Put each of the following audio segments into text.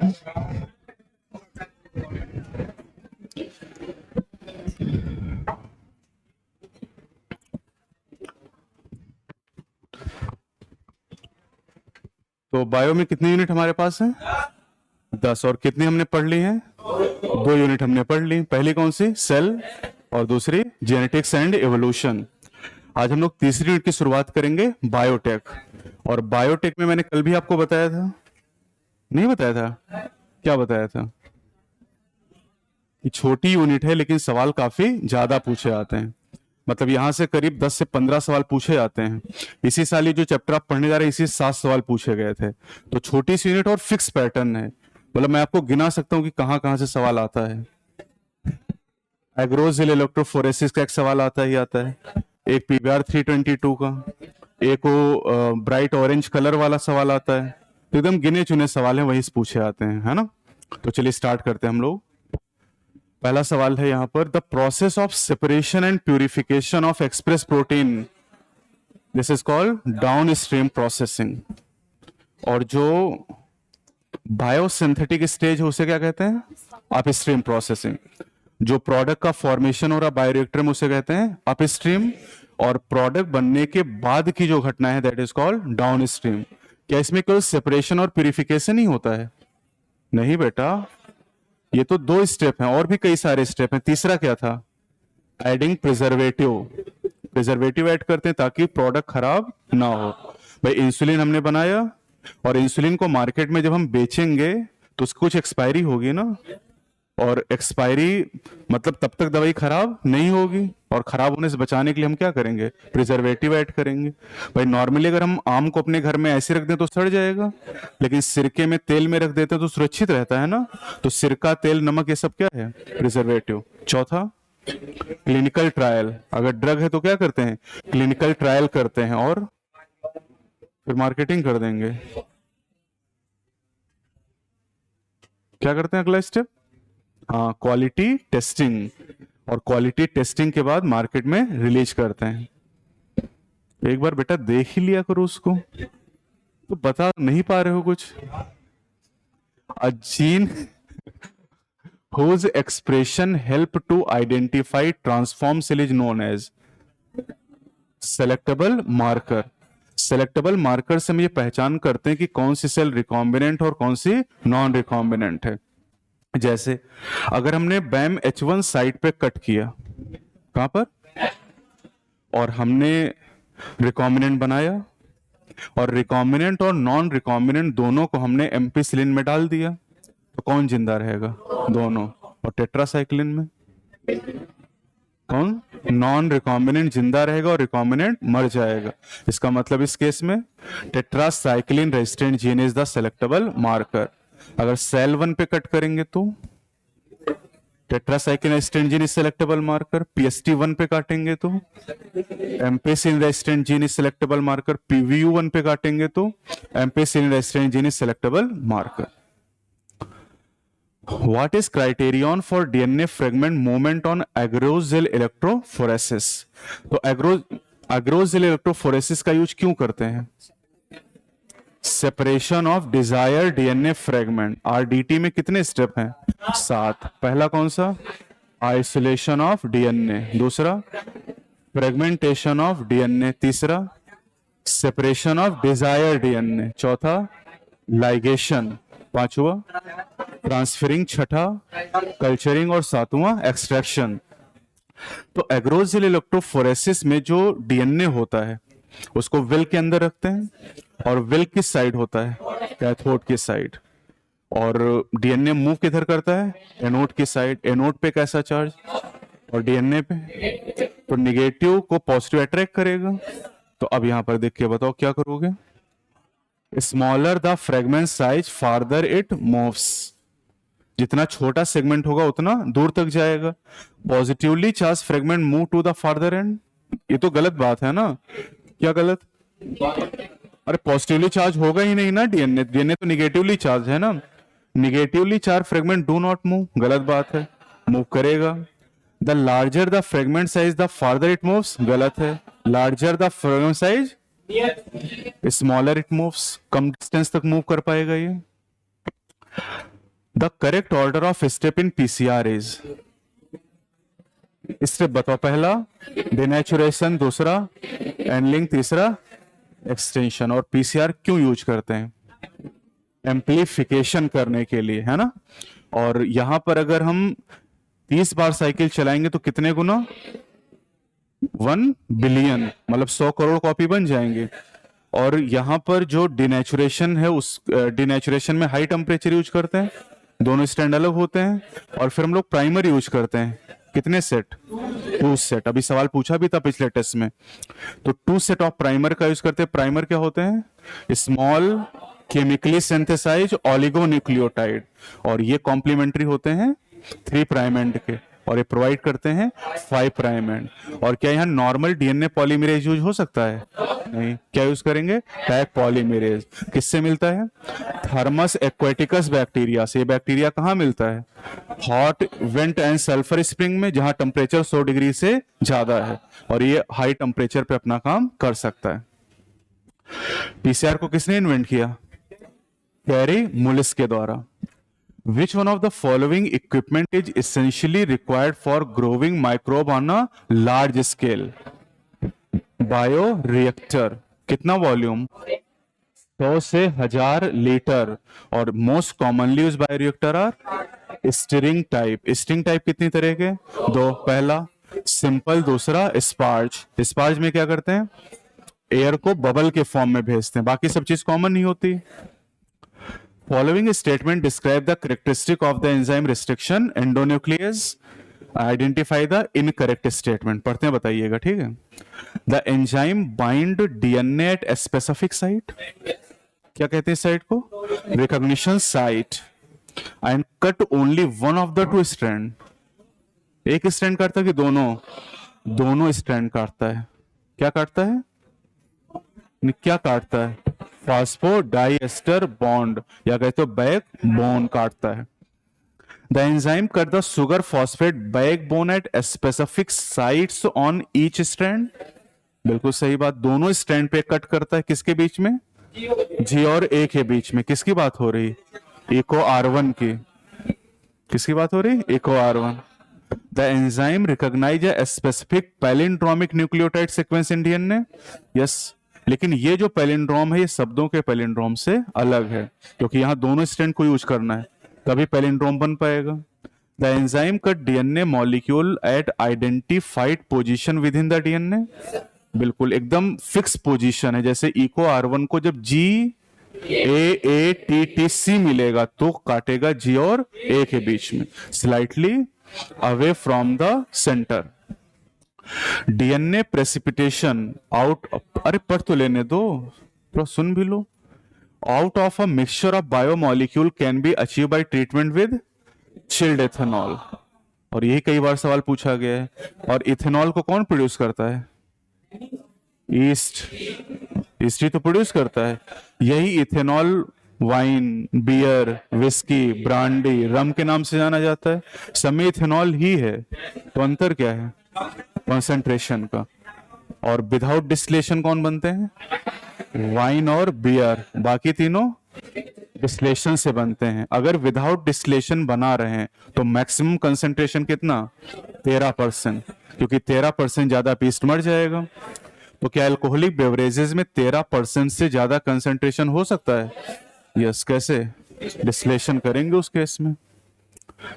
तो बायो में कितनी यूनिट हमारे पास है? 10। और कितनी हमने पढ़ ली है? 2 यूनिट हमने पढ़ ली। पहली कौन सी? सेल, और दूसरी जेनेटिक्स एंड एवोल्यूशन। आज हम लोग तीसरी यूनिट की शुरुआत करेंगे, बायोटेक। और बायोटेक में मैंने कल भी आपको बताया था, नहीं बताया था? क्या बताया था? कि छोटी यूनिट है लेकिन सवाल काफी ज्यादा पूछे आते हैं। मतलब यहां से करीब 10 से 15 सवाल पूछे जाते हैं। इसी साल ये जो चैप्टर आप पढ़ने जा रहे हैं, इसी 7 सवाल पूछे गए थे। तो छोटी सी यूनिट और फिक्स पैटर्न है। मतलब मैं आपको गिना सकता हूं कि कहां कहां से सवाल आता है। एग्रोजिल इलेक्ट्रोफोरेसिस का एक सवाल आता ही आता है, एक पीबीआर 322 का, एक वो ब्राइट ऑरेंज कलर वाला सवाल आता है। तो एकदम गिने चुने सवाल हैं, वहीं से पूछे आते हैं, है ना। तो चलिए स्टार्ट करते हैं हम लोग। पहला सवाल है यहां पर, the process of separation and purification of express protein, this is called down stream processing. और जो बायोसिंथेटिक स्टेज है उसे क्या कहते हैं? Upstream processing. जो प्रोडक्ट का फॉर्मेशन हो रहा बायोरिएक्टर में उसे कहते हैं अपस्ट्रीम। और प्रोडक्ट बनने के बाद की जो घटना है that is called down stream. क्या इसमें केवल सेपरेशन और प्यूरिफिकेशन ही होता है? नहीं बेटा, ये तो 2 स्टेप हैं, और भी कई सारे स्टेप हैं। तीसरा क्या था? Adding preservative. प्रिजर्वेटिव ऐड करते हैं ताकि प्रोडक्ट खराब ना हो। भाई इंसुलिन हमने बनाया, और इंसुलिन को मार्केट में जब हम बेचेंगे तो उसकी कुछ एक्सपायरी होगी ना। और एक्सपायरी मतलब तब तक दवाई खराब नहीं होगी, और खराब होने से बचाने के लिए हम क्या करेंगे? प्रिजर्वेटिव ऐड करेंगे। भाई नॉर्मली अगर हम आम को अपने घर में ऐसे रख दें तो सड़ जाएगा, लेकिन सिरके में तेल में रख देते हैं तो सुरक्षित रहता है ना। तो सिरका, तेल, नमक, ये सब क्या है? प्रिजर्वेटिव। चौथा, क्लिनिकल ट्रायल। अगर ड्रग है तो क्या करते हैं? क्लिनिकल ट्रायल करते हैं और फिर मार्केटिंग कर देंगे। क्या करते हैं अगला स्टेप? हाँ, क्वालिटी टेस्टिंग। और क्वालिटी टेस्टिंग के बाद मार्केट में रिलीज करते हैं। एक बार बेटा देख ही लिया करो उसको, तो बता नहीं पा रहे हो कुछ। A gene whose expression help to identify transform cell is known as selectable marker. Selectable marker से हम ये पहचान करते हैं कि कौन सी सेल रिकॉम्बिनेंट और कौन सी नॉन रिकॉम्बिनेंट है। जैसे अगर हमने बैम H1 साइट पे कट किया, कहां पर, और हमने रिकॉम्बिनेंट बनाया, और रिकॉम्बिनेंट और नॉन रिकॉम्बिनेंट दोनों को हमने एम्पिसिलिन में डाल दिया, तो कौन जिंदा रहेगा? दोनों। और टेट्रासाइक्लिन में कौन? नॉन रिकॉम्बिनेंट जिंदा रहेगा और रिकॉम्बिनेंट मर जाएगा। इसका मतलब इस केस में tetracycline resistant gene is the selectable marker. अगर सेल 1 पे कट करेंगे तो tetracycline resistant gene is selectable marker. PST1 पे काटेंगे तो ampicillin resistant gene is selectable marker. PVU1 पे काटेंगे तो ampicillin resistant gene is selectable marker. What is criterion for DNA fragment movement on agrozil electrophoresis? तो agrozil electrophoresis का use क्यों करते हैं? Separation of desire DNA fragment. RDT में कितने स्टेप हैं? 7। पहला कौन सा? Isolation of DNA. दूसरा, फ्रेगमेंटेशन ऑफ डीएनए। तीसरा, सेपरेशन ऑफ डिजायर डीएनए। चौथा, लाइगेशन। पांचवा, ट्रांसफरिंग। छठा, कल्चरिंग। और सातवां, एक्सट्रैक्शन। तो एग्रोजिल इलेक्ट्रोफोरेसिस में जो डीएनए होता है उसको विल के अंदर रखते हैं, और विल किस साइड होता है? कैथोड की साइड। और डीएनए मूव किधर करता है? एनोड की साइड। एनोड पे कैसा चार्ज? और डीएनए पे तो निगेटिव को पॉजिटिव अट्रैक्ट करेगा। तो अब यहां पर देख के बताओ क्या करोगे? Smaller the fragment size farther it moves. जितना छोटा सेगमेंट होगा उतना दूर तक जाएगा। Positively charge fragment move to the farther end. ये तो गलत बात है ना। क्या गलत? अरे पॉजिटिवली चार्ज होगा ही नहीं ना डीएनए। डीएनए तो निगेटिवली चार्ज है ना। Negatively charge fragment do not move. गलत बात है, मूव करेगा। The larger the fragment size the farther it moves. गलत है। Larger the fragment size smaller it moves. Come distance तक मूव कर पाएगा ये। The correct order of step in PCR is, step बताओ, पहला डिनेचुरेशन, दूसरा एंडलिंग, तीसरा एक्सटेंशन। और पीसीआर क्यों यूज करते हैं? एम्प्लीफिकेशन करने के लिए, है ना। और यहां पर अगर हम 30 बार साइकिल चलाएंगे तो कितने गुना? 1 बिलियन, मतलब 100 करोड़ कॉपी बन जाएंगे। और यहां पर जो डिनेचुरेशन है, उस डिनेचुरेशन में हाई टेम्परेचर यूज करते हैं, दोनों स्टैंड अलग होते हैं। और फिर हम लोग प्राइमर यूज करते हैं, कितने सेट? 2 सेट। अभी सवाल पूछा भी था पिछले टेस्ट में, तो 2 सेट ऑफ प्राइमर का यूज करते हैं। प्राइमर क्या होते हैं? स्मॉल केमिकली सिंथेसाइज ऑलिगोन्यूक्लियोटाइड, और ये कॉम्प्लीमेंट्री होते हैं 3 प्राइम एंड के, और ये प्रोवाइड करते हैं 5 प्राइम एंड। और क्या यहाँ नॉर्मल डीएनए पॉलीमरेज यूज हो सकता है? नहीं। क्या यूज करेंगे? Tag polymerase. किससे मिलता है? थर्मस एक्वेटिकस बैक्टीरिया से। ये बैक्टीरिया कहाँ मिलता है? Hot went and sulphur spring में, जहां टेम्परेचर 100 डिग्री से ज्यादा है, और ये हाई टेम्परेचर पे अपना काम कर सकता है। पीसीआर को किसने इन्वेंट किया? कैरी मुलिस के द्वारा। Which one of the following equipment is essentially required for growing microbe on a large scale? Bioreactor। कितना वॉल्यूम? 100 से 1000 लीटर। और most commonly use bioreactor are stirring type. Stirring type कितनी तरह के? 2। पहला सिंपल, दूसरा स्पार्ज। स्पार्ज में क्या करते हैं? एयर को बबल के फॉर्म में भेजते हैं, बाकी सब चीज कॉमन नहीं होती। Following statement describe the characteristic of the enzyme restriction endonuclease. Identify the incorrect statement. पढ़ते हैं, बताइएगा, ठीक है। The enzyme bind DNA at a specific site. क्या कहते हैं साइट को? Recognition site. And cut only one of the 2 strand. एक स्ट्रैंड काटता है कि दोनों? दोनों स्ट्रैंड काटता है। क्या काटता है? क्या काटता है? फास्फोडाइएस्टर बॉन्ड, या कहते हो बैक बोन काटता है। The enzyme cut the sugar phosphate back bone at specific sites on each strand. बिल्कुल सही बात। दोनों स्ट्रैंड पे कट करता है, किसके बीच में? जी और ए के बीच में। किसकी बात हो रही? इको R1 की। किसकी बात हो रही? Eco R1। The enzyme recognise a specific palindromic nucleotide sequence in DNA. Yes, लेकिन ये जो पैलिंड्रोम है, ये शब्दों के पैलिंड्रोम से अलग है, क्योंकि यहां दोनों स्ट्रैंड को यूज करना है, तभी पैलिंड्रोम बन पाएगा। The enzyme cut DNA molecule eight identified position with in the DNA. बिल्कुल एकदम फिक्स पोजीशन है। जैसे इको R1 को जब GAATTC मिलेगा तो काटेगा जी और ए के बीच में, slightly away from the centre. DNA precipitation out, अरे पढ़ तो लेने दो, तो सुन भी लो। Out of a mixture of biomolecule can be achieve by treatment with chilled ethanol. और यही कई बार सवाल पूछा गया है। और इथेनॉल को कौन प्रोड्यूस करता है? ईस्ट। ईस्ट ही तो प्रोड्यूस करता है। यही ethanol wine, beer, whisky, brandy, rum के नाम से जाना जाता है। सब में इथेनॉल ही है, तो अंतर क्या है? कंसंट्रेशन का। और विदाउट डिस्टिलेशन कौन बनते हैं? वाइन और बियर। बाकी तीनों डिस्टिलेशन से बनते हैं। अगर विदाउट डिस्टिलेशन बना रहे हैं तो मैक्सिमम कंसंट्रेशन कितना? 13%, क्योंकि 13% ज्यादा पीस्ट मर जाएगा। तो क्या अल्कोहलिक बेवरेजेस में 13% से ज्यादा कंसंट्रेशन हो सकता है? यस। कैसे? डिस्टिलेशन करेंगे उस केस में।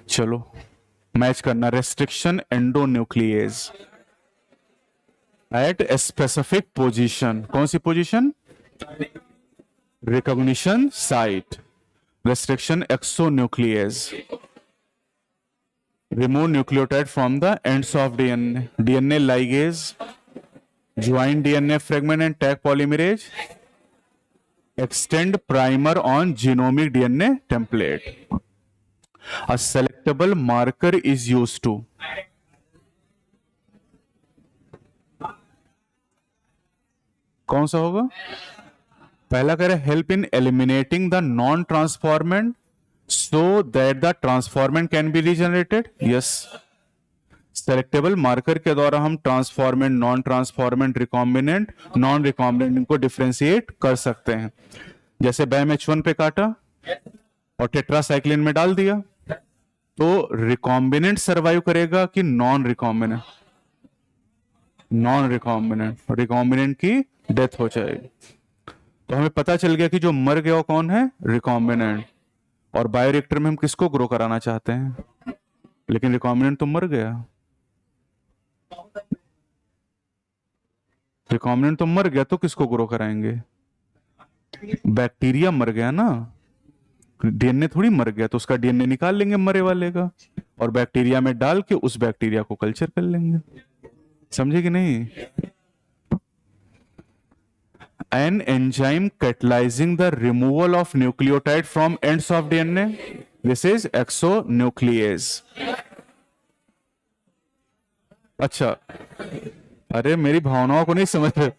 चलो मैच करना। Restriction endonuclease at specific position. कौन सी position? Recognition site. Restriction exonuclease remove nucleotide from the ends of DNA. DNA ligase, join DNA fragment and Taq polymerase, extend primer on genomic DNA template. A selectable marker is used to कौन सा होगा? पहला कह रहे help in eliminating the non transformant so that the transformant can be regenerated. Yes, selectable marker के द्वारा हम transformant, non transformant, recombinant, non recombinant को डिफ्रेंशिएट कर सकते हैं। जैसे BAM H1 पे काटा, और टेट्रासाइक्लिन में डाल दिया, तो रिकॉम्बिनेंट सरवाइव करेगा कि non recombinant? Non recombinant, recombinant की डेथ हो जाएगी। तो हमें पता चल गया कि जो मर गया वो कौन है? रिकॉम्बिनेंट। और बायोरिएक्टर में हम किसको ग्रो कराना चाहते हैं? लेकिन रिकॉम्बिनेंट तो मर गया, रिकॉम्बिनेंट तो मर गया, तो किसको ग्रो कराएंगे? बैक्टीरिया मर गया ना, डीएनए थोड़ी मर गया, तो उसका डीएनए निकाल लेंगे मरे वाले का, और बैक्टीरिया में डाल के उस बैक्टीरिया को कल्चर कर लेंगे। समझे कि नहीं? An enzyme catalyzing the removal of nucleotide from ends of DNA. This is exonuclease. अच्छा, अरे मेरी भावनाओं को नहीं समझ रहे।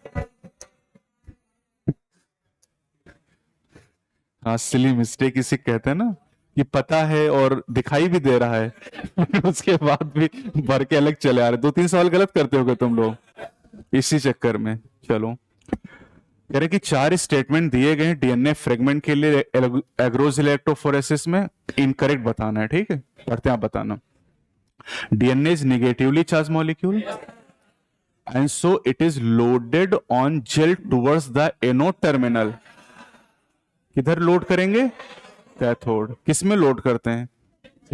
हाँ, सिली मिस्टेक इसे कहते हैं ना, कि पता है और दिखाई भी दे रहा है उसके बाद भी भर के अलग चले आ रहे। 2-3 सवाल गलत करते होगे तुम लोग इसी चक्कर में। चलो, कह रहे कि 4 स्टेटमेंट दिए गए हैं डीएनए फ्रेगमेंट के लिए एग्रोज इलेक्ट्रोफोरेसिस में, इनकरेक्ट बताना है। ठीक है, पढ़ते हैं, आप बताना। DNA is negatively charge molecule and so it is loaded on gel towards the anode terminal. किधर लोड करेंगे? कैथोड। किस में लोड करते हैं?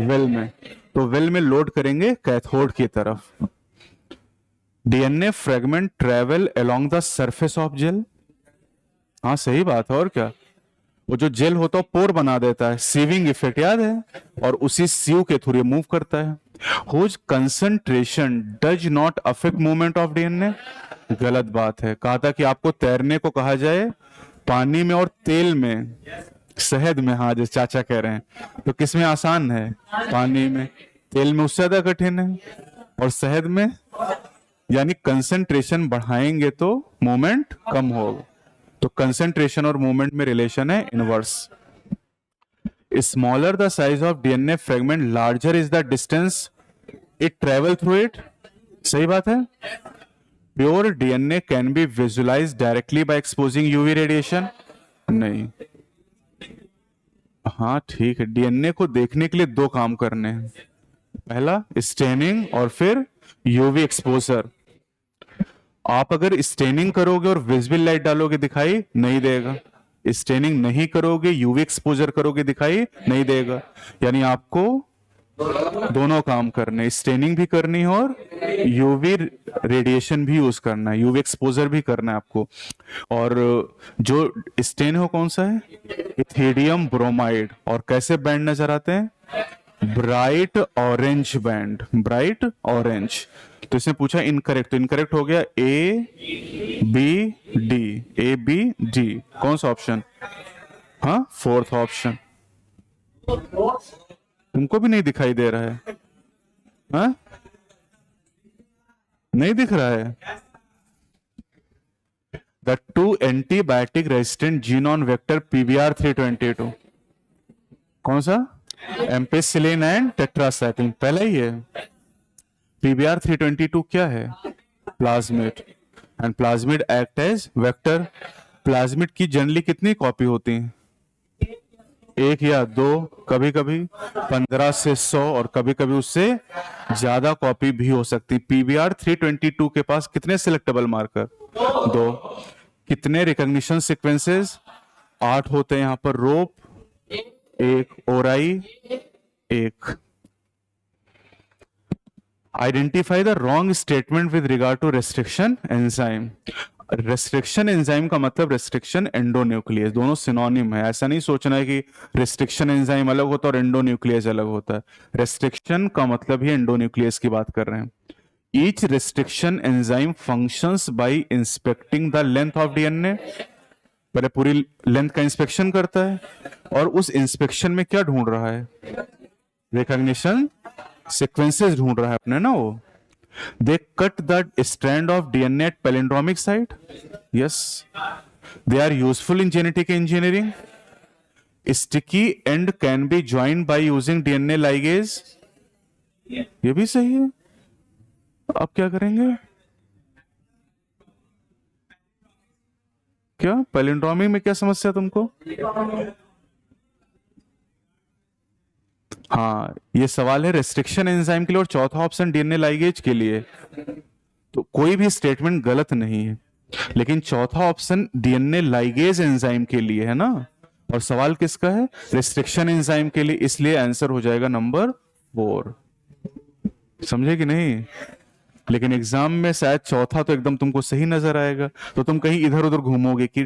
वेल में। तो वेल में लोड करेंगे कैथोड की तरफ। DNA fragment travel along the surface of gel. हाँ सही बात है, और क्या। वो जो जेल होता है पोर बना देता है, सीविंग इफेक्ट याद है, और उसी सीव के थ्रू मूव करता है। Whose concentration does not affect movement of DNA. गलत बात है, कहा था कि आपको तैरने को कहा जाए पानी में और तेल में, शहद में। हाँ, जैसे चाचा कह रहे हैं, तो किसमें आसान है? पानी में। तेल में उससे ज्यादा कठिन है, और शहद में। यानी कंसंट्रेशन बढ़ाएंगे तो मूवमेंट कम होगा। तो कंसंट्रेशन और मूवमेंट में रिलेशन है inverse. Smaller the size of DNA fragment, larger is the distance it travel through it. सही बात है। Pure DNA can be visualise directly by exposing UV radiation. नहीं। हाँ ठीक है, डीएनए को देखने के लिए 2 काम करने हैं, पहला स्टेनिंग और फिर यूवी एक्सपोजर। आप अगर स्टेनिंग करोगे और विजिबल लाइट डालोगे दिखाई नहीं देगा, स्टेनिंग नहीं करोगे यूवी एक्सपोजर करोगे दिखाई नहीं देगा। यानी आपको दोनों काम करने, स्टेनिंग भी करनी है और यूवी रेडिएशन भी यूज करना है, यूवी एक्सपोजर भी करना है आपको। और जो स्टेन हो कौन सा है? Ethidium bromide. और कैसे बैंड नजर आते हैं? Bright orange band, bright orange. तो इसने पूछा इनकरेक्ट, तो इनकरेक्ट हो गया A B D, A B D. कौन सा ऑप्शन? हाँ, 4th ऑप्शन। तुमको भी नहीं दिखाई दे रहा है? हाँ, नहीं दिख रहा है। The 2 antibiotic resistant gene on vector PBR 322। कौन सा? एम्पेसिलिन एंड टेट्रासाइक्लिन, पहले ही है। पीबीआर 322 क्या है? Plasmid. And plasmid act as vector. Plasmid की जनरली कितनी कॉपी होती हैं? 1 या 2, कभी कभी 15 से 100, और कभी कभी उससे ज्यादा कॉपी भी हो सकती। पीबीआर 322 के पास कितने सिलेक्टेबल मार्कर? 2। कितने रिकॉग्निशन सीक्वेंसेस? 8 होते हैं यहां पर। रोप 1, ori 1। Identify the wrong statement with regard to restriction enzyme. Restriction enzyme का मतलब रेस्ट्रिक्शन एंडोन्यूक्लियस, दोनों सिनोनिम है। ऐसा नहीं सोचना है कि रेस्ट्रिक्शन एंजाइम अलग होता है और एंडोन्यूक्लियस अलग होता है। रेस्ट्रिक्शन का मतलब ही एंडोन्यूक्लियस की बात कर रहे हैं। Each restriction enzyme functions by inspecting the length of DNA. पहले पूरी लेंथ का इंस्पेक्शन करता है, और उस इंस्पेक्शन में क्या ढूंढ रहा है? रिकॉग्निशन सीक्वेंसेस ढूंढ रहा है अपने ना वो। They cut the strand of DNA at palindromic site. Yes, they are useful in genetic engineering. Sticky end can be joined by using DNA ligase. ये भी सही है। अब क्या करेंगे? क्या पैलिंड्रोमिक में क्या समस्या तुमको? हाँ, ये सवाल है रेस्ट्रिक्शन एंजाइम के लिए और चौथा ऑप्शन डीएनए लाइगेज के लिए। तो कोई भी स्टेटमेंट गलत नहीं है, लेकिन चौथा ऑप्शन डीएनए लाइगेज एंजाइम के लिए है ना, और सवाल किसका है? रेस्ट्रिक्शन एंजाइम के लिए, इसलिए आंसर हो जाएगा नंबर 4। समझे कि नहीं? लेकिन एग्जाम में शायद चौथा तो एकदम तुमको सही नजर आएगा, तो तुम कहीं इधर उधर घूमोगे कि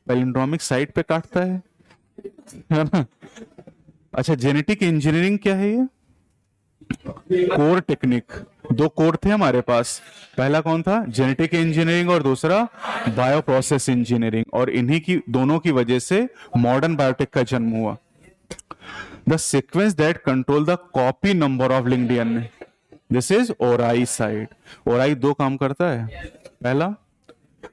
पैलिंड्रोमिक साइट पे काटता है ना? अच्छा, जेनेटिक इंजीनियरिंग क्या है ये? Core technique. दो कोर थे हमारे पास, पहला कौन था? जेनेटिक इंजीनियरिंग, और दूसरा बायो प्रोसेस इंजीनियरिंग, और इन्हीं की दोनों की वजह से मॉडर्न बायोटेक का जन्म हुआ। The sequence that control the copy number of linked DNA, this is ori site. Ori दो काम करता है, पहला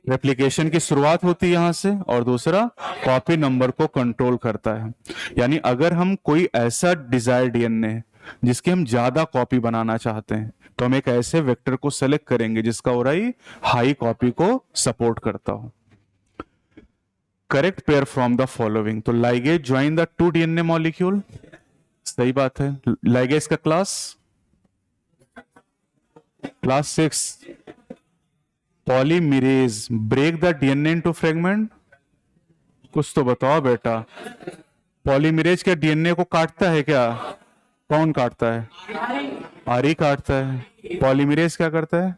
रेप्लिकेशन की शुरुआत होती है यहां से, और दूसरा कॉपी नंबर को कंट्रोल करता है। यानी अगर हम कोई ऐसा डिजायर डीएनए जिसके हम ज्यादा कॉपी बनाना चाहते हैं, तो हम एक ऐसे वेक्टर को सेलेक्ट करेंगे जिसका ओराई हाई कॉपी को सपोर्ट करता हो। Correct pair from the following, तो ligase join the 2 DNA molecule, सही बात है। लाइगेज का class 6। Polymerase break the DNA into fragment, कुछ तो बताओ बेटा। पॉलीमरेज क्या डीएनए को काटता है क्या? कौन काटता है? आरई काटता है। पॉलीमरेज क्या करता है?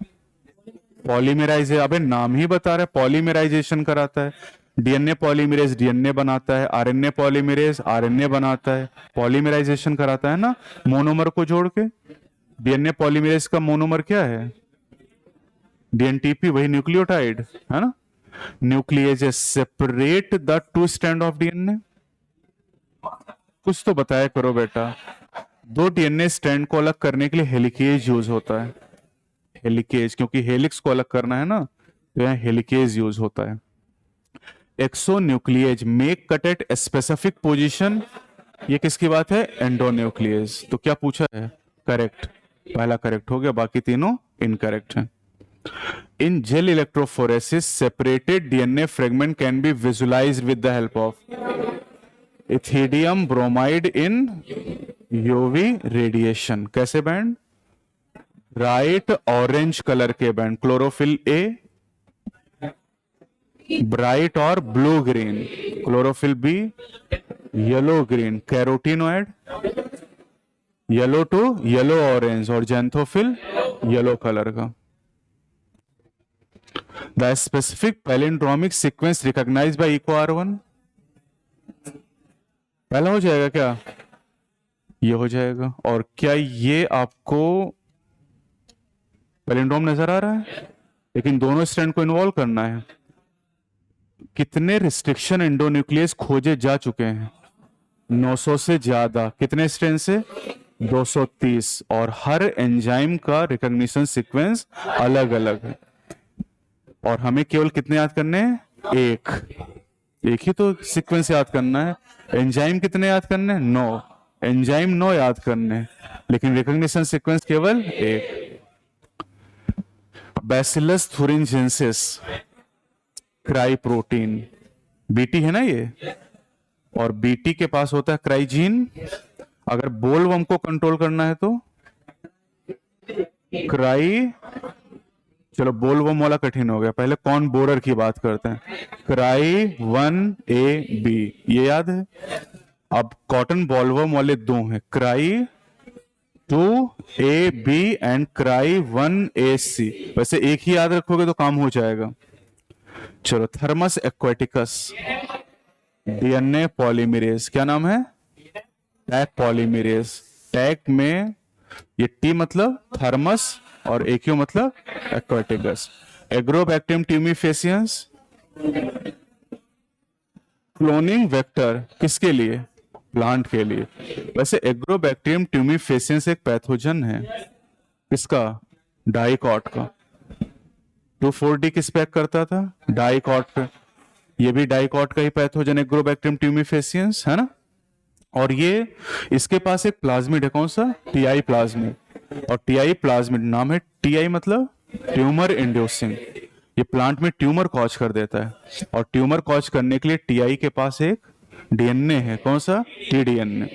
पॉलीमराइजेशन, अबे नाम ही बता रहा है, पॉलीमराइजेशन कराता है। डीएनए पॉलीमरेज डीएनए बनाता है, आरएनए पॉलीमरेज आरएनए बनाता है, पॉलीमराइजेशन कराता है ना, मोनोमर को जोड़ के। डीएनए पॉलीमरेज का मोनोमर क्या है? डीएनटीपी, वही न्यूक्लियोटाइड है ना। Nucleases separate the 2 strand of DNA, कुछ तो बताया करो बेटा। 2 डीएनए स्ट्रैंड को अलग करने के लिए हेलिकेज यूज होता है। हेलिकेज, क्योंकि हेलिक्स को अलग करना है ना, तो यहाँ हेलिकेज यूज होता है। Exonuclease make cut at specific position, ये किसकी बात है? एंडोन्यूक्लियेज। तो क्या पूछा है? करेक्ट, पहला करेक्ट हो गया, बाकी तीनों इनकरेक्ट हैं। In gel electrophoresis, separated DNA fragment can be visualized with the help of ethidium bromide in UV radiation। कैसे बैंड? ब्राइट ऑरेंज कलर के बैंड, क्लोरोफिल ए, ब्राइट और blue green, chlorophyll B, yellow green, carotenoid, yellow to yellow orange, और xanthophyll yellow colour का। The specific palindromic sequence recognized by EcoR1, पहला हो जाएगा क्या? ये हो जाएगा। और क्या ये आपको पैलिंड्रोम नजर आ रहा है? लेकिन दोनों स्ट्रैंड को इन्वॉल्व करना है। कितने रिस्ट्रिक्शन एंडोन्यूक्लियस खोजे जा चुके हैं? 900 से ज्यादा। कितने स्ट्रैंड से? 230। और हर एंजाइम का रिकॉग्निशन सीक्वेंस अलग अलग है। और हमें केवल कितने याद करने हैं? एक ही तो सीक्वेंस याद करना है। एंजाइम कितने याद करने हैं? 9 एंजाइम, 9 याद करने हैं, लेकिन रिकॉग्निशन सीक्वेंस केवल एक। Bacillus thuringiensis cry protein, BT है ना ये, और बीटी के पास होता है क्राइजीन। अगर बोलवर्म को कंट्रोल करना है तो क्राई, चलो बोलवर्म वाला कठिन हो गया, पहले कौन बोरर की बात करते हैं। क्राई 1AB, ये याद है। अब कॉटन बॉलवर्म वाले 2 हैं, cry 2AB and cry 1AC। वैसे एक ही याद रखोगे तो काम हो जाएगा। चलो, थर्मस एक्वेटिकस डीएनए पॉलीमरेज, क्या नाम है? Tag polymerase. टैग में ये टी मतलब थर्मस और एक्यू मतलब aquaticus. Agrobacterium tumefaciens cloning vector, किसके लिए? प्लांट के लिए। वैसे एग्रोबैक्टीरियम ट्यूमिफेसियंस एक पैथोजन है, किसका? डाइकॉट का। 2,4-D किस पे करता था? डाइकॉट पे। ये भी डाइकॉट का ही पैथोजन, एग्रोबैक्टीरियम ट्यूमिफेसियंस, है ना। और ये, इसके पास एक प्लाज्मिड है, कौन सा? TI plasmid. और टीआई प्लाज्मिड नाम है, टीआई मतलब ट्यूमर इंड्यूसिंग। ये प्लांट में ट्यूमर कॉज कर देता है, और ट्यूमर कॉज करने के लिए टीआई के पास एक डीएनए है, कौन सा? टीडीएनए।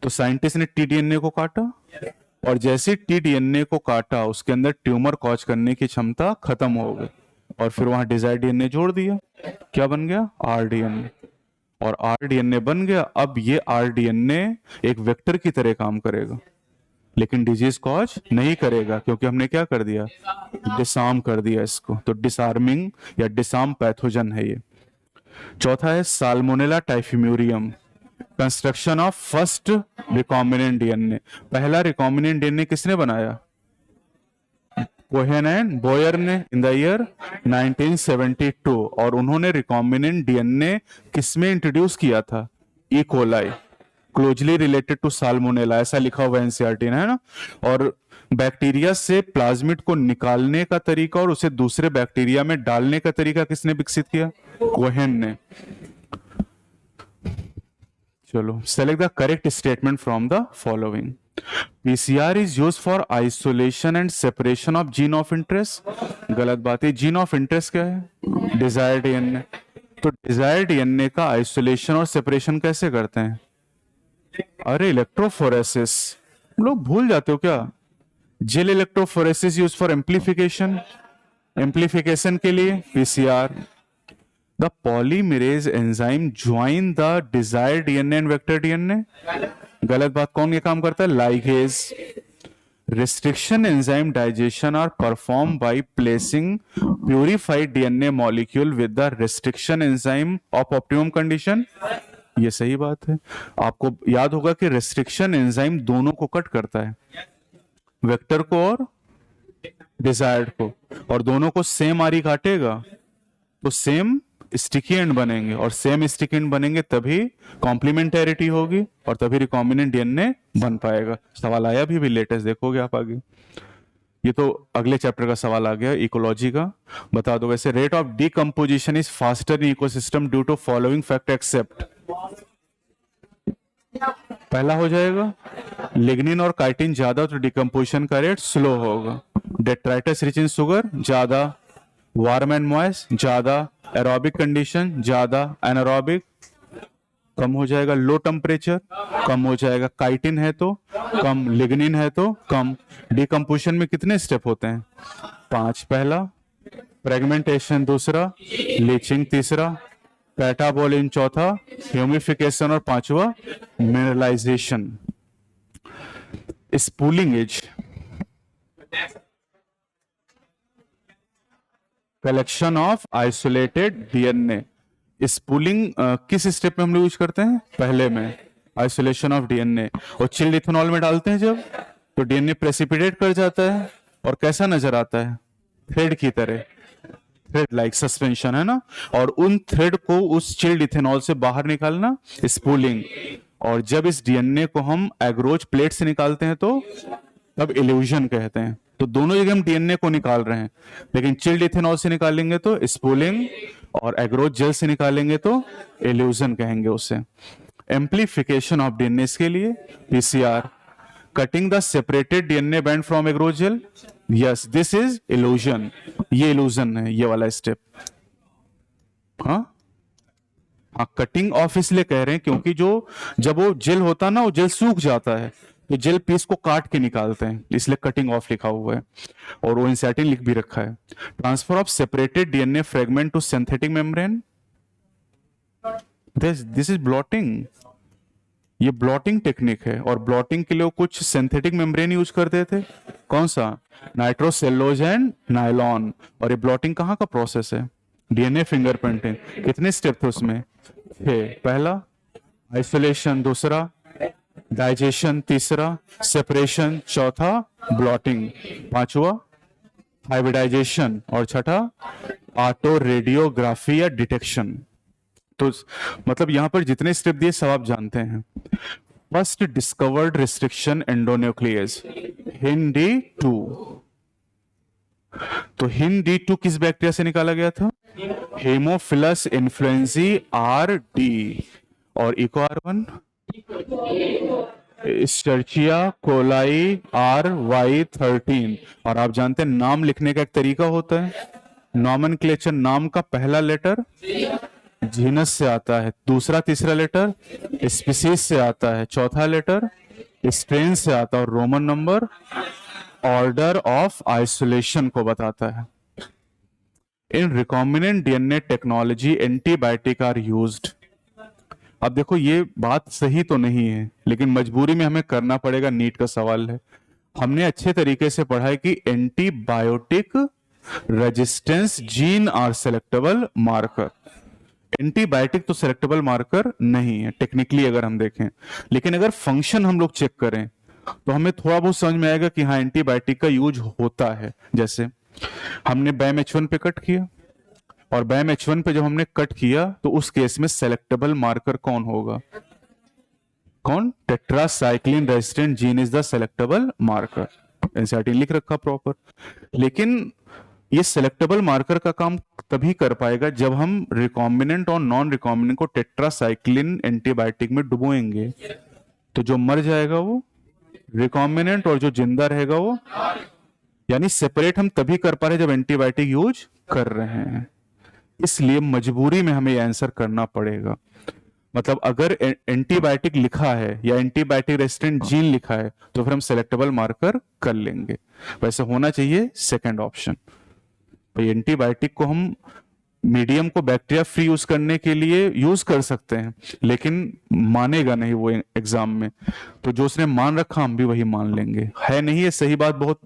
तो साइंटिस्ट ने टीडीएनए को काटा, और जैसे टीडीएनए को काटा उसके अंदर ट्यूमर कॉज करने की क्षमता खत्म हो गई, और फिर वहां डिजायर डीएनए जोड़ दिया, क्या बन गया? आरडीएनए। और आरडीएनए बन गया। अब ये आरडीएनए एक वेक्टर की तरह काम करेगा, लेकिन डिजीज कॉज नहीं करेगा, क्योंकि हमने क्या कर दिया? डिसआर्म कर दिया इसको। तो डिसआर्मिंग या डिसआर्म पैथोजन है ये। चौथा है salmonella typhimurium, construction of first recombinant DNA. पहला रिकॉम्बिनेंट डीएनए किसने बनाया? कोहेन एंड बोयर ने इन द ईयर 1972। और उन्होंने रिकॉम्बिनेंट डीएनए किसमें इंट्रोड्यूस किया था? E coli, closely related to Salmonella, ऐसा लिखा हुआ है एनसीईआरटी ने, है ना। और बैक्टीरिया से प्लाज्मिड को निकालने का तरीका और उसे दूसरे बैक्टीरिया में डालने का तरीका किसने विकसित किया? कोहेन ने। चलो, select the correct statement from the following. PCR is used for isolation and separation of gene of interest। गलत बात है। जीन ऑफ इंटरेस्ट क्या है? Desired DNA. तो डिजायर्ड डीएनए का आइसोलेशन और सेपरेशन कैसे करते हैं? अरे इलेक्ट्रोफोरेसिस। लोग भूल जाते हो क्या? Gel electrophoresis use for amplification, amplification के लिए PCR. The polymerase enzyme join the desired DNA and vector DNA. गलत बात। कौन ये काम करता है? Ligase. Restriction enzyme digestion are perform by placing purified DNA molecule with the restriction enzyme of optimum condition. ये सही बात है। आपको याद होगा कि रिस्ट्रिक्शन एंजाइम दोनों को कट करता है, वेक्टर को और डिजायर्ड को, और दोनों को सेम आरी काटेगा तो सेम स्टिकी एंड बनेंगे, और सेम स्टिकी एंड बनेंगे तभी कॉम्प्लीमेंटेरिटी होगी और तभी रिकॉम्बिनेंट डीएनए बन पाएगा। सवाल आया भी लेटेस्ट, देखोगे आप आगे। ये तो अगले चैप्टर का सवाल आ गया, इकोलॉजी का। बता दो वैसे, rate of decomposition is faster in ecosystem due to following fact except. पहला हो जाएगा, लिग्निन और काइटिन ज्यादा तो डिकम्पोजिशन का रेट स्लो होगा। डेट्राइटस रिच इन शुगर ज्यादा, वार्म एंड मॉइस्ट ज्यादा, एरोबिक कंडीशन ज्यादा, एनारोबिक कम हो जाएगा, लो टेम्परेचर कम हो जाएगा, काइटिन है तो कम, लिग्निन है तो कम। डिकम्पोजिशन में कितने स्टेप होते हैं? 5। पहला फ्रेगमेंटेशन, दूसरा लीचिंग, तीसरा कैटाबोलिन, चौथा ह्यूमिफिकेशन और पांचवा mineralisation. Spooling as, collection of isolated DNA. Spooling किस स्टेप में हम लोग यूज करते हैं? पहले में, आइसोलेशन ऑफ डीएनए। और चिल्ड इथेनॉल में डालते हैं जब, तो डीएनए प्रेसिपिटेट कर जाता है और कैसा नजर आता है? थ्रेड की तरह, थ्रेड लाइक सस्पेंशन, है ना। और उन थ्रेड को उस चिल्ड इथेनॉल से बाहर निकालना स्पूलिंग। और जब इस डीएनए को हम एग्रोज प्लेट से निकालते हैं तो तब इल्यूजन कहते हैं। तो दोनों जगह हम डीएनए को निकाल रहे हैं, लेकिन चिल्ड इथेनॉल से निकालेंगे तो स्पूलिंग, और एग्रोज जेल से निकालेंगे तो इल्यूजन कहेंगे उसे। एम्प्लीफिकेशन ऑफ डीएनए के लिए PCR, cutting the separated DNA band from agarose gel, yes this is elution. ये इल्यूजन है, ये वाला स्टेप। हाँ, कटिंग ऑफ इसलिए कह रहे हैं क्योंकि जो जब वो जेल होता है ना, वो जेल सूख जाता है, तो जेल पीस को काट के निकालते हैं, इसलिए कटिंग ऑफ लिखा हुआ है। और वो इंसर्टिंग लिख भी रखा है। Transfer of separated DNA fragment to synthetic membrane, this is blotting. ये ब्लॉटिंग टेक्निक है, और ब्लॉटिंग के लिए कुछ सिंथेटिक मेम्ब्रेन यूज करते थे। कौन सा? Nitrocellulose and nylon. और ये ब्लॉटिंग कहाँ का प्रोसेस है? DNA fingerprinting. कितने स्टेप थे उसमें? 6। पहला आइसोलेशन, दूसरा डाइजेशन, तीसरा सेपरेशन, चौथा ब्लॉटिंग, पांचवा हाइब्रिडाइजेशन, और छठा ऑटो रेडियोग्राफी या डिटेक्शन। तो मतलब यहां पर जितने स्टेप दिए सब आप जानते हैं। First discovered restriction endonuclease HindD2। तो HindD2 किस बैक्टीरिया से निकाला गया था? Haemophilus influenzae RD। और इकोआर1 स्टर्चिया कोलाई RY13। और आप जानते हैं नाम लिखने का एक तरीका होता है, नॉमेनक्लेचर। नाम का पहला लेटर जीनस से आता है, दूसरा तीसरा लेटर स्पीसीज से आता है, चौथा लेटर स्ट्रेन से आता है, और Roman number order of isolation को बताता है। In recombinant DNA technology antibiotic are used. अब देखो ये बात सही तो नहीं है, लेकिन मजबूरी में हमें करना पड़ेगा, नीट का सवाल है। हमने अच्छे तरीके से पढ़ा है कि antibiotic resistance gene are selectable marker. Antibiotic तो सेलेक्टेबल मार्कर नहीं है टेक्निकली अगर हम देखें, लेकिन अगर फंक्शन हम लोग चेक करें तो हमें थोड़ा बहुत समझ में आएगा कि हाँ एंटीबायोटिक का यूज होता है। जैसे हमने बैम H1 पे कट किया, और बैम H1 पे जब हमने कट किया तो उस केस में सेलेक्टेबल मार्कर कौन होगा? कौन? Tetracycline resistant gene is the selectable marker. NCERT लिख रखा प्रॉपर। लेकिन ये सेलेक्टेबल मार्कर का काम तभी कर पाएगा जब हम रिकॉम्बिनेंट और नॉन रिकॉम्बिनेंट को टेट्रासाइक्लिन एंटीबायोटिक में डुबोएंगे। तो जो मर जाएगा वो रिकॉम्बिनेंट, और जो जिंदा रहेगा वो, यानी सेपरेट हम तभी कर पा रहे जब एंटीबायोटिक यूज कर रहे हैं। इसलिए मजबूरी में हमें आंसर करना पड़ेगा। मतलब अगर एंटीबायोटिक लिखा है या एंटीबायोटिक रेजिस्टेंट जीन लिखा है तो फिर हम सेलेक्टेबल मार्कर कर लेंगे। वैसे होना चाहिए सेकंड ऑप्शन। भाई एंटीबायोटिक को हम मीडियम को बैक्टीरिया फ्री यूज करने के लिए यूज कर सकते हैं, लेकिन मानेगा नहीं वो एग्जाम में। तो जो उसने मान रखा हम भी वही मान लेंगे। है नहीं ये सही बात बहुत,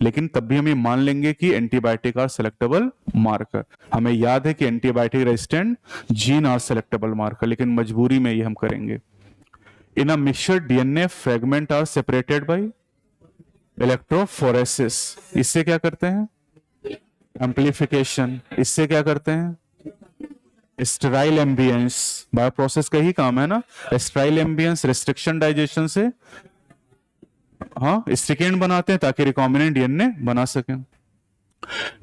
लेकिन तब भी हम ये मान लेंगे कि एंटीबायोटिक आर सेलेक्टेबल मार्कर। हमें याद है कि antibiotic resistant gene are selectable marker, लेकिन मजबूरी में ये हम करेंगे। In a mixture DNA fragment are separated by electrophoresis. इससे क्या करते हैं? एम्प्लीफिकेशन। इससे क्या करते हैं? Sterile ambience. बायो प्रोसेस का ही काम है ना, स्टेराइल एम्बियंस। रिस्ट्रिक्शन डाइजेशन से हाँ स्टिकेंड बनाते हैं ताकि रिकॉम्बिनेंट डीएनए बना सकें।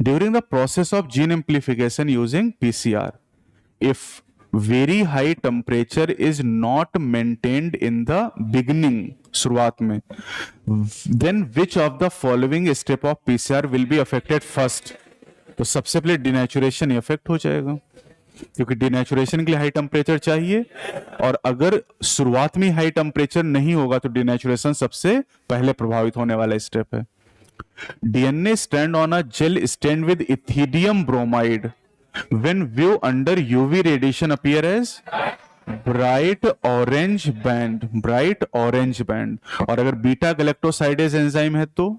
During the process of gene amplification using PCR, if very high temperature is not maintained in the beginning, शुरुआत में, then which of the following step of PCR will be affected first? तो सबसे पहले denaturation effect हो जाएगा, क्योंकि denaturation के लिए हाई टेम्परेचर चाहिए, और अगर शुरुआत में हाई टेम्परेचर नहीं होगा तो डिनेचुरेशन सबसे पहले प्रभावित होने वाला स्टेप है। DNA strand on a gel stained with ethidium bromide when view under UV radiation appear as bright orange band. Bright orange band. और अगर बीटा गैलेक्टोसाइडेज एंजाइम है तो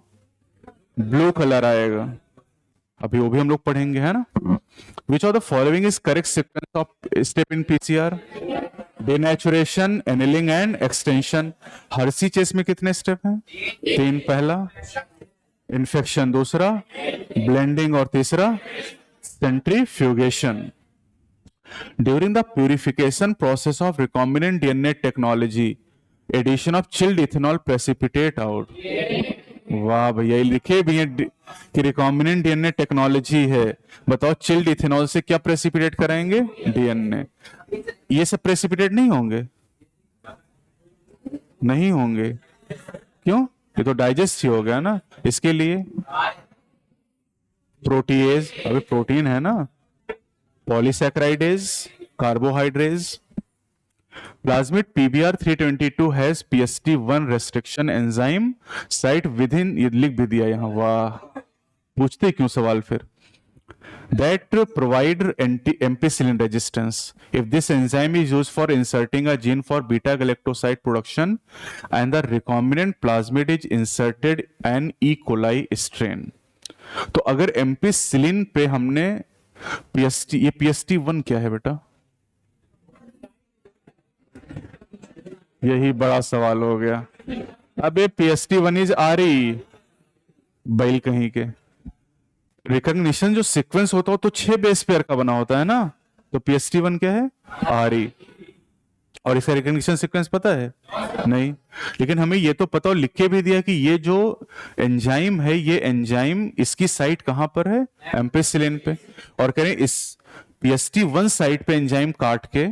ब्लू कलर आएगा। अभी वो भी हम लोग पढ़ेंगे, है ना। Which of the following is correct sequence of step in PCR? Denaturation, annealing and extension. Hershey Chase में कितने स्टेप हैं? 3। पहला इन्फेक्शन, दूसरा ब्लेंडिंग, और तीसरा centrifugation. During the purification process of recombinant DNA technology, addition of chilled ethanol precipitate out. वाह भैया, लिखे भी हैं कि रिकॉम्बिनेंट डीएनए टेक्नोलॉजी है। बताओ चिल्ड इथेनॉल से क्या प्रेसिपिटेट कराएंगे? डीएनए। ये सब प्रेसिपिटेट नहीं होंगे? नहीं होंगे। क्यों? ये तो डाइजेस्ट ही हो गया ना। इसके लिए प्रोटीएज, अभी प्रोटीन है ना, पॉलीसैकेराइडेज, कार्बोहाइड्रेज। Plasmid PBr322 has PST1 restriction enzyme site within, ये लिख भी दिया यहाँ। वाह, पूछते क्यों सवाल फिर? That provide ampicillin resistance. If this enzyme is used for inserting a gene for beta galactoside production and the recombinant plasmid is inserted an E. coli strain, तो अगर एम्पिसिलिन पे हमने पीएसटी, ये PST1 क्या है बेटा? यही बड़ा सवाल हो गया। अबे PST1 इज आरई, बैल कहीं के। रिकॉग्निशन जो सीक्वेंस होता हो तो 6 बेस पेयर का बना होता है ना, तो PST1 क्या है? आरई। और इसका रिकॉग्निशन सीक्वेंस पता है? नहीं। लेकिन हमें ये तो पता, और लिख के भी दिया कि ये जो एंजाइम है, ये एंजाइम इसकी साइट कहां पर है? एम्पिसिलिन पे। और कह रहे हैं इस PST1 साइट पे एंजाइम काट के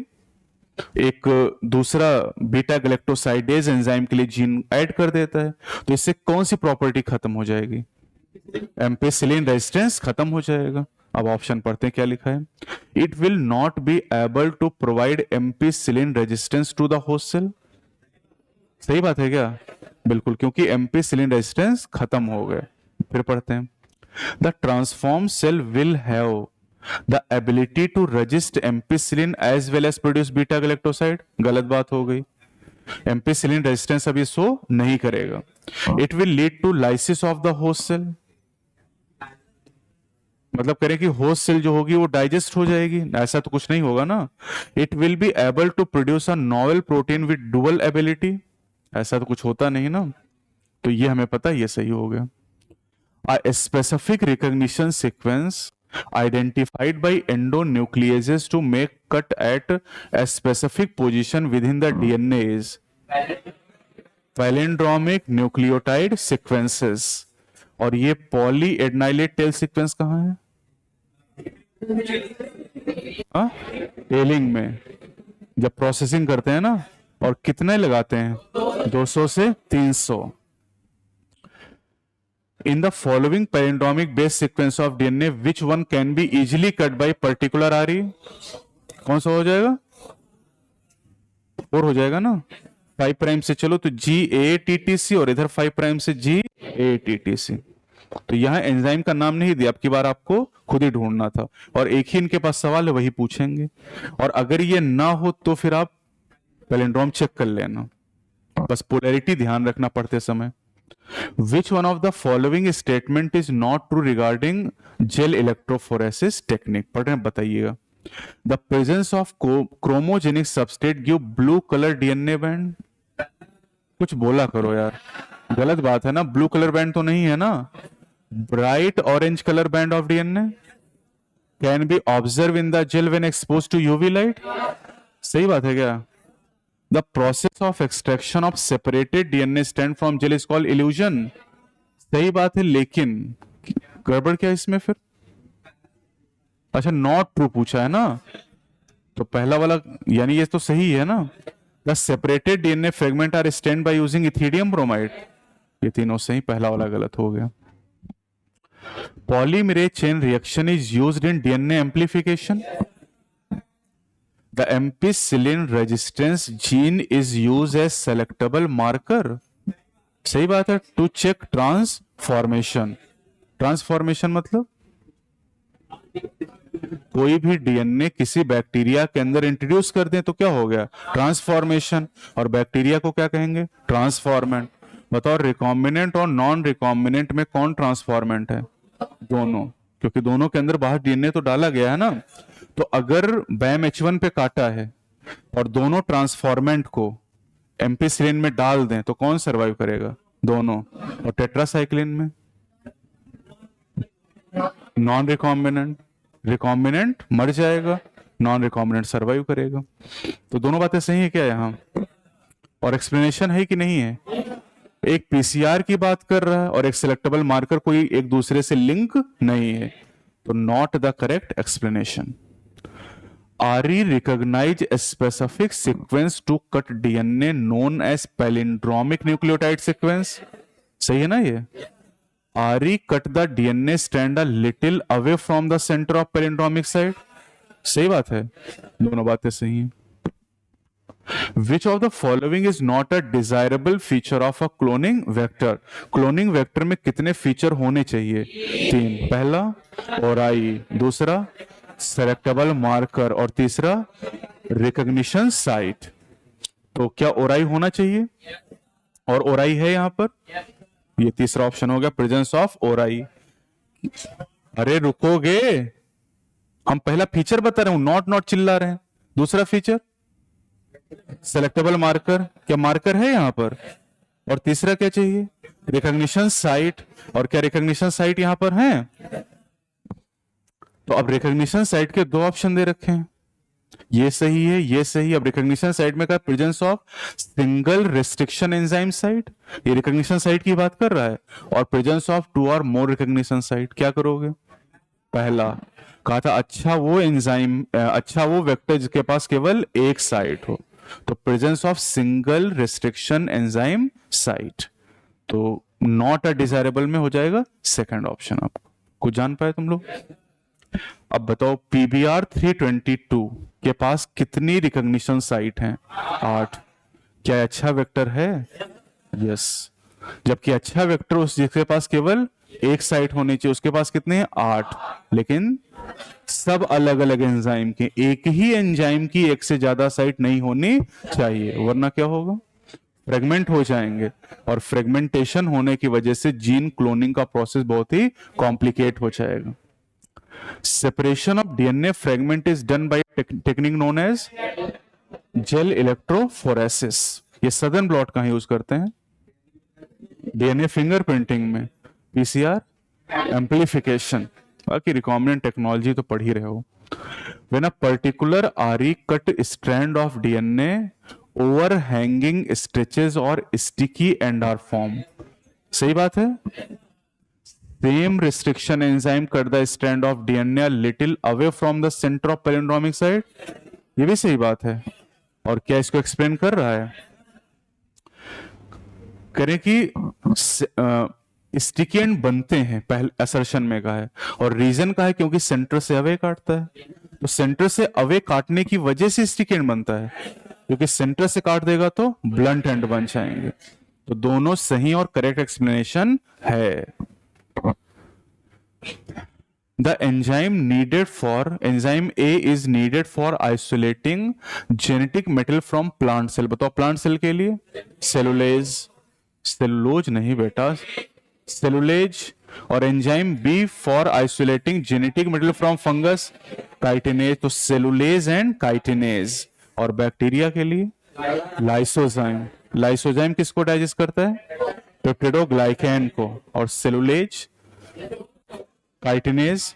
एक दूसरा बीटा गैलेक्टोसाइडेज एंजाइम के लिए जीन ऐड कर देता है, तो इससे कौन सी प्रॉपर्टी खत्म हो जाएगी? एम्पिसिलिन रेजिस्टेंस खत्म हो जाएगा। अब ऑप्शन पढ़ते हैं क्या लिखा है। It will not be able to provide ampicillin resistance to the host cell. सही बात है क्या? बिल्कुल, क्योंकि एम्पिसिलिन रेजिस्टेंस खत्म हो गए। फिर पढ़ते हैं, the transform cell will have the ability to resist ampicillin as well as produce beta galactoside. गलत बात हो गई, एम्पिसिलिन रेजिस्टेंस अभी शो नहीं करेगा। It will lead to lysis of the host cell, मतलब करें कि होस्ट सेल जो होगी वो डाइजेस्ट हो जाएगी, ऐसा तो कुछ नहीं होगा ना। It will be able to produce a novel protein with dual ability, ऐसा तो कुछ होता नहीं ना। तो ये हमें पता, ये सही हो गया। A specific recognition sequence identified by endonucleases to make cut at a specific position within the DNA is palindromic nucleotide sequences। और ये पॉली एडनाइलेट टेल सीक्वेंस कहाँ है? टेलिंग में जब प्रोसेसिंग करते हैं ना, और कितने लगाते हैं? 200 से 300। In the following palindromic base sequence of DNA, which one can be easily cut by particular RE? कौन सा हो जाएगा? 4 हो जाएगा ना। 5 प्राइम से चलो तो GATTC और इधर 5 प्राइम से GATTC। तो यहां एंजाइम का नाम नहीं दिया, अब की बार आपको खुद ही ढूंढना था, और एक ही इनके पास सवाल है, वही पूछेंगे। और अगर ये ना हो तो फिर आप पैलिंड्रोम चेक कर लेना, बस पोलैरिटी ध्यान रखना पढ़ते समय। Which one of the following statement is not true regarding gel electrophoresis technique? पढ़ रहे हैं, बताइएगा। The presence of chromogenic substrate give blue color DNA band। कुछ बोला करो यार, गलत बात है ना, ब्लू कलर बैंड तो नहीं है ना। Bright orange color band of DNA can be observed in the gel when exposed to UV light। सही बात है क्या? The process of extraction of separated DNA strand from gel is called elution। सही बात है, लेकिन गड़बड़ क्या है इसमें फिर? अच्छा, नॉट ट्रू पूछा है ना, तो पहला वाला यानी ये तो सही है ना। The separated DNA fragment are stained by using ethidium bromide, ये तीनों सही, पहला वाला गलत हो गया। Polymerase chain reaction is used in DNA amplification. The ampicillin resistance gene is used as selectable marker। सही बात है, to check transformation। ट्रांसफॉर्मेशन मतलब कोई भी डीएनए किसी बैक्टीरिया के अंदर इंट्रोड्यूस कर दें तो क्या हो गया? ट्रांसफॉर्मेशन। और बैक्टीरिया को क्या कहेंगे? ट्रांसफॉर्मेंट। बताओ, रिकॉम्बिनेंट और नॉन रिकॉम्बिनेंट में कौन ट्रांसफॉर्मेंट है? दोनों, क्योंकि दोनों के अंदर बाहर डीएनए तो डाला गया है ना। तो अगर बैम H1 पे काटा है और दोनों ट्रांसफॉर्मेंट को एम्पिसिलिन में डाल दें तो कौन सरवाइव करेगा? दोनों। और टेट्रासाइक्लिन में नॉन रिकॉम्बिनेंट, रिकॉम्बिनेंट मर जाएगा, नॉन रिकॉम्बिनेंट सरवाइव करेगा। तो दोनों बातें सही है क्या यहां? और एक्सप्लेनेशन है कि नहीं है? एक पीसीआर की बात कर रहा है और एक सिलेक्टेबल मार्कर, कोई एक दूसरे से लिंक नहीं है, तो not the correct explanation. RE recognize a specific sequence to cut DNA known as palindromic nucleotide sequence। सही है ना ये? RE cut the DNA strand a little away from the center of palindromic site। सही बात है, दोनों बातें सही हैं। Which of the following is not a desirable feature of a cloning vector? Cloning vector में कितने फीचर होने चाहिए? 3। पहला ओराई, दूसरा सेलेक्टेबल मार्कर, और तीसरा रिकॉग्निशन साइट। तो क्या ओराई होना चाहिए? और ओराई है यहां पर, ये तीसरा ऑप्शन हो गया, प्रेजेंस ऑफ ओराई। अरे रुकोगे, हम पहला फीचर बता रहे हूं, नॉट नॉट चिल्ला रहे हैं। दूसरा फीचर सेलेक्टेबल मार्कर, क्या मार्कर है यहां पर? और तीसरा क्या चाहिए? Recognition site. और क्या रिकॉग्निशन साइट यहां पर है? तो अब रिकॉग्निशन साइट के 2 ऑप्शन दे रखे हैं, ये सही है, ये सही। अब रिकॉग्निशन साइट में का presence of single restriction enzyme site, ये रिकॉग्निशन साइट की बात कर रहा है, और प्रेजेंस ऑफ 2 और मोर रिकॉग्निशन साइट। क्या करोगे? पहला कहा था, अच्छा वो एंजाइम, अच्छा वो वेक्टर जिसके पास केवल एक साइट हो, तो presence of single restriction enzyme site. तो नॉट अ डिजायरेबल में हो जाएगा सेकंड ऑप्शन। आपको कुछ जान पाए तुम लोग? अब बताओ पीबीआर 322 के पास कितनी रिकॉग्निशन साइट हैं? 8। क्या अच्छा वेक्टर है? यस। जबकि अच्छा वेक्टर उस जिसके पास केवल एक साइट होनी चाहिए, उसके पास कितने हैं? 8। लेकिन सब अलग अलग एंजाइम के, एक ही एंजाइम की एक से ज्यादा साइट नहीं होनी चाहिए, वरना क्या होगा? फ्रेगमेंट हो जाएंगे, और फ्रेगमेंटेशन होने की वजह से जीन क्लोनिंग का प्रोसेस बहुत ही कॉम्प्लिकेट हो जाएगा। Separation of DNA fragment is done by technique known as gel electrophoresis. ये सदर्न ब्लॉट कहां यूज करते हैं? डीएनए फिंगरप्रिंटिंग में। पीसीआर एम्प्लीफिकेशन, बाकी रिकॉम्बिनेंट टेक्नोलॉजी तो पढ़ ही रहे हो। When a particular RE cut strand of DNA overhanging stretches और स्टिकी एंड आर फॉर्म। सही बात है। Same restriction enzyme cut the strand of DNA little away from the centre of palindromic site. ये भी सही बात है। और क्या इसको एक्सप्लेन कर रहा है? करें कि स्टिकी एंड बनते हैं, पहले असर्शन में कहा है, और रीजन का है क्योंकि सेंटर से अवे काटता है। तो सेंटर से अवे काटने की वजह से स्टिकी एंड बनता है, क्योंकि सेंटर से काट देगा तो ब्लंट एंड बन जाएंगे। तो दोनों सही और करेक्ट एक्सप्लेनेशन है। The enzyme A is needed for isolating genetic material from plant cell। बताओ प्लांट सेल के लिए सेलुलेज, सेलुलोज नहीं बेटा, सेलुलेज। और enzyme B for isolating genetic material from fungus, chitinase. तो सेलुलेज एंड काइटिनेज। और bacteria के लिए लाइसोजाइम। लाइसोजाइम किसको डाइजेस्ट करता है? पेप्टिडोग्लाइकैन को। और cellulase chitinase.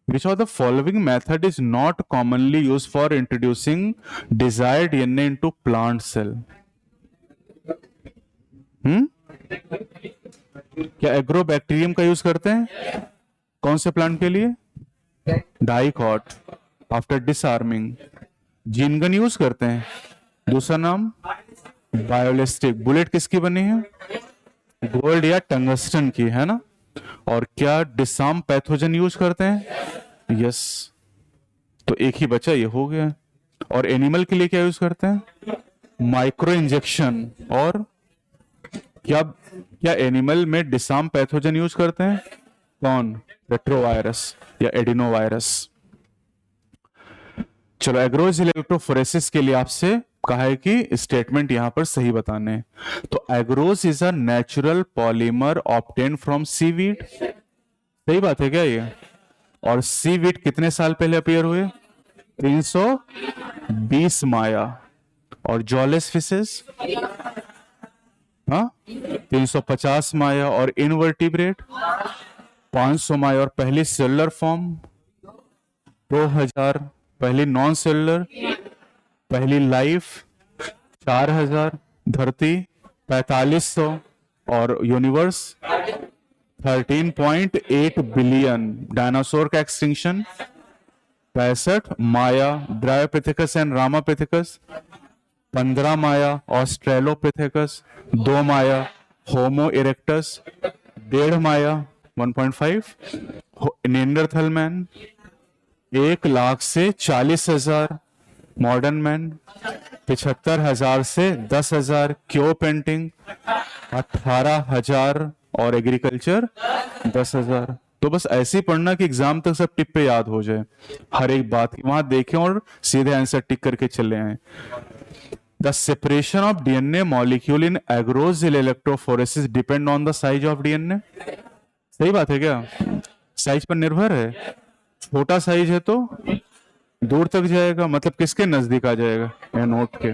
Which of the following method is not commonly used for introducing desired DNA into plant cell? क्या एग्रोबैक्टीरियम का यूज करते हैं? कौन से प्लांट के लिए? Dicot after disarming. Gene gun use करते हैं। दूसरा नाम बायोलिस्टिक। बुलेट किसकी बनी है? गोल्ड या टंगस्टन की, है ना। और क्या डिसार्म पैथोजन यूज करते हैं? यस। तो एक ही बचा, ये हो गया। और एनिमल के लिए क्या यूज करते हैं? Micro injection. और क्या एनिमल में डिसार्म पैथोजन यूज करते हैं? कौन? रेट्रोवायरस या एडिनोवायरस। चलो, एग्रोज इलेक्ट्रोफोरेसिस के लिए आपसे कहा है कि स्टेटमेंट यहां पर सही बताने हैं। तो एग्रोज is a natural polymer obtain from seaweed. सही बात है क्या ये? और सीवीड कितने साल पहले अपीयर हुए? 320 माया। और जॉलेस फिशेस, हाँ, 350 माया। और इनवर्टिब्रेट 500 माया। और पहली सेलुलर फॉर्म 2000। पहली नॉन सेलुलर, पहली लाइफ 4000। धरती 4500। और यूनिवर्स 13.8 बिलियन। डायनासोर का extinction 65 Maya. Dryopithecus and Ramapithecus 15 Maya. Australopithecus 2 Maya. Homo erectus 1.5 Maya 1.5। Neanderthal man 1 lakh से 40,000। मॉडर्न मैन 75,000 से 10,000। क्यो पेंटिंग 18,000। और एग्रीकल्चर 10,000। तो बस ऐसे ही पढ़ना कि एग्जाम तक सब टिप पे याद हो जाए, हर एक बात वहां देखें और सीधे आंसर टिक करके चले आए। The separation of DNA molecule in agarose gel electrophoresis depend on the size of DNA. सही बात है क्या? साइज पर निर्भर है। छोटा साइज है तो दूर तक जाएगा, मतलब किसके नजदीक आ जाएगा? एनोड के।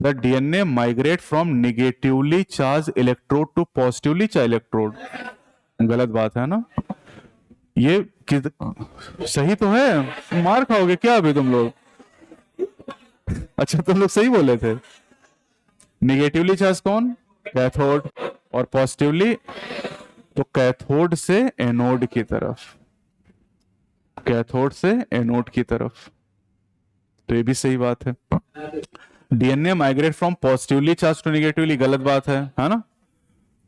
The DNA migrate from negatively charge electrode to positively charge electrode. गलत बात है ना ये? सही तो है। मार खाओगे क्या अभी तुम लोग? अच्छा, तुम लोग सही बोले थे। निगेटिवली चार्ज कौन? कैथोड। और पॉजिटिवली तो कैथोड से एनोड की तरफ। कैथोड से एनोड की तरफ। तो ये भी सही बात है। DNA migrate from positively charge to negatively, गलत बात है ना।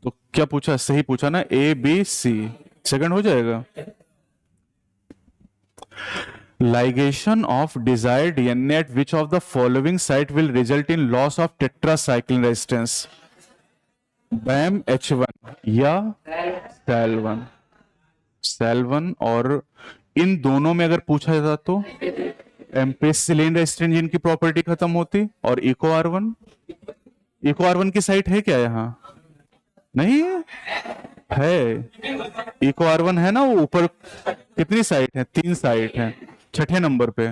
तो क्या पूछा? सही पूछा ना, ए बी सी। सेकंड हो जाएगा। ligation of desired DNA at which of the following site will result in loss of tetracycline resistance? BAM H1 या SAL1? SAL1 और इन दोनों में अगर पूछा जाता तो एम्पेसिलिन रेजिस्टेंट जीन की प्रॉपर्टी खत्म होती और इको आर वन की साइट है क्या यहाँ? नहीं है। इको आर1 है ना, वो ऊपर कितनी साइट है? 3 साइट है, छठे नंबर पे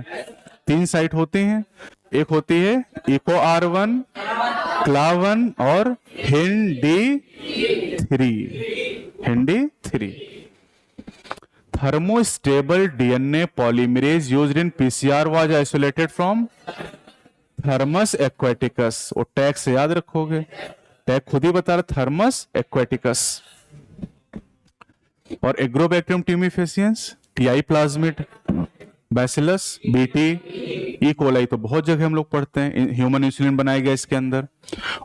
3 साइट होती हैं। एक होती है इको आर1, क्लावन और हिंडी 3। Thermostable DNA polymerase used in PCR was isolated from Thermus aquaticus। और टैग से याद रखोगे, टैग खुद ही बता रहा, Thermus aquaticus। और agrobacterium tumefaciens, TI plasmid, bacillus, BT, E coli तो बहुत जगह हम लोग पढ़ते हैं। ह्यूमन इंसुलिन बनाया गया इसके अंदर।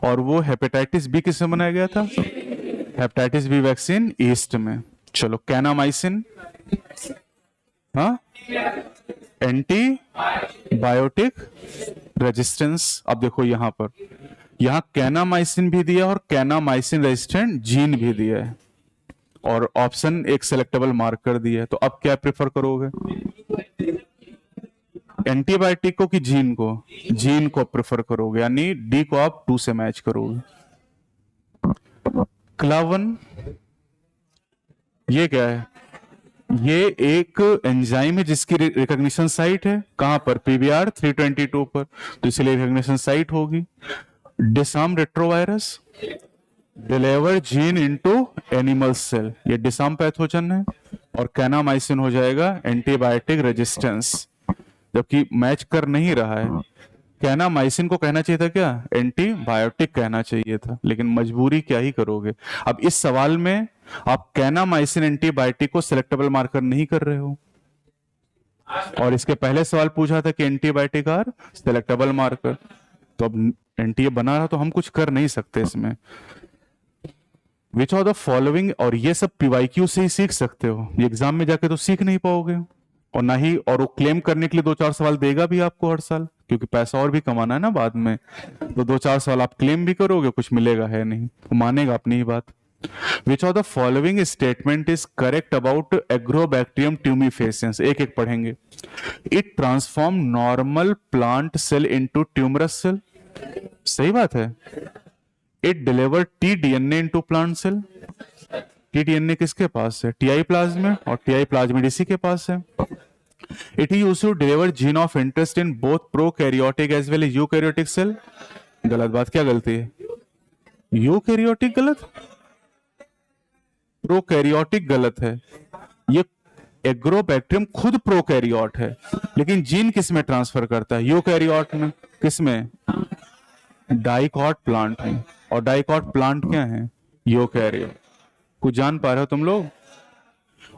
और वो हेपेटाइटिस बी किसमें बनाया गया था? हेपेटाइटिस बी वैक्सीन ईस्ट में। चलो कैनामाइसिन, हाँ, एंटीबायोटिक रेजिस्टेंस। अब देखो यहां पर, यहां कैनामाइसिन भी दिया और कैनामाइसिन रेजिस्टेंट जीन भी दिया है और ऑप्शन एक सेलेक्टेबल मार्कर दिया है। तो अब क्या प्रेफर करोगे? एंटीबायोटिक को कि जीन को? जीन को प्रेफर करोगे, यानी डी को आप 2 से मैच करोगे। क्लावन, ये क्या है? ये एक एंजाइम है जिसकी रिकॉग्निशन साइट है कहां पर? पीबीआर 322 पर, तो इसलिए रिकॉग्निशन साइट होगी। Disarm retrovirus, deliver gene into animal cell, ये डिसाम पैथोजन है। और कैनामाइसिन हो जाएगा एंटीबायोटिक रेजिस्टेंस, जबकि मैच कर नहीं रहा है। कैनामाइसिन को कहना चाहिए था क्या? एंटीबायोटिक कहना चाहिए था, लेकिन मजबूरी क्या ही करोगे। अब इस सवाल में आप कैनामाइसिन एंटीबायोटिक को सिलेक्टेबल मार्कर नहीं कर रहे हो, और इसके पहले सवाल पूछा था कि एंटीबायोटिक आर सिलेक्टेबल मार्कर। तो अब एंटी बना रहा तो हम कुछ कर नहीं सकते इसमें। विच ऑफ द फॉलोइंग, और ये सब पीवाईक्यू से ही सीख सकते हो, ये एग्जाम में जाके तो सीख नहीं पाओगे। और ना ही, और वो क्लेम करने के लिए 2-4 सवाल देगा भी आपको हर साल, क्योंकि पैसा और भी कमाना है ना बाद में। तो 2-4 सवाल आप क्लेम भी करोगे, कुछ मिलेगा है नहीं, तो मानेगा अपनी ही बात। Which of the following statement is correct about Agrobacterium tumefaciens? एक एक पढ़ेंगे। It transform normal plant cell into tumorous cell, सही बात है। It deliver T DNA into plant cell, T DNA किसके पास है? टीआई प्लाज्मिड, और टीआई प्लाज्मिड इसी के पास है। It is used to deliver gene of interest in both prokaryotic as well as eukaryotic cell. गलत बात, क्या गलती है? यूकैरियोटिक गलत, प्रोकैरियोटिक गलत है। ये एग्रोबैक्टीरियम खुद प्रोकैरियोट है, लेकिन जीन किस में ट्रांसफर करता है? यूकैरियोट में। किस में? डाइकॉट प्लांट में। और डाइकॉट प्लांट क्या है? यूकैरियोट। कुछ जान पा रहे हो तुम लोग?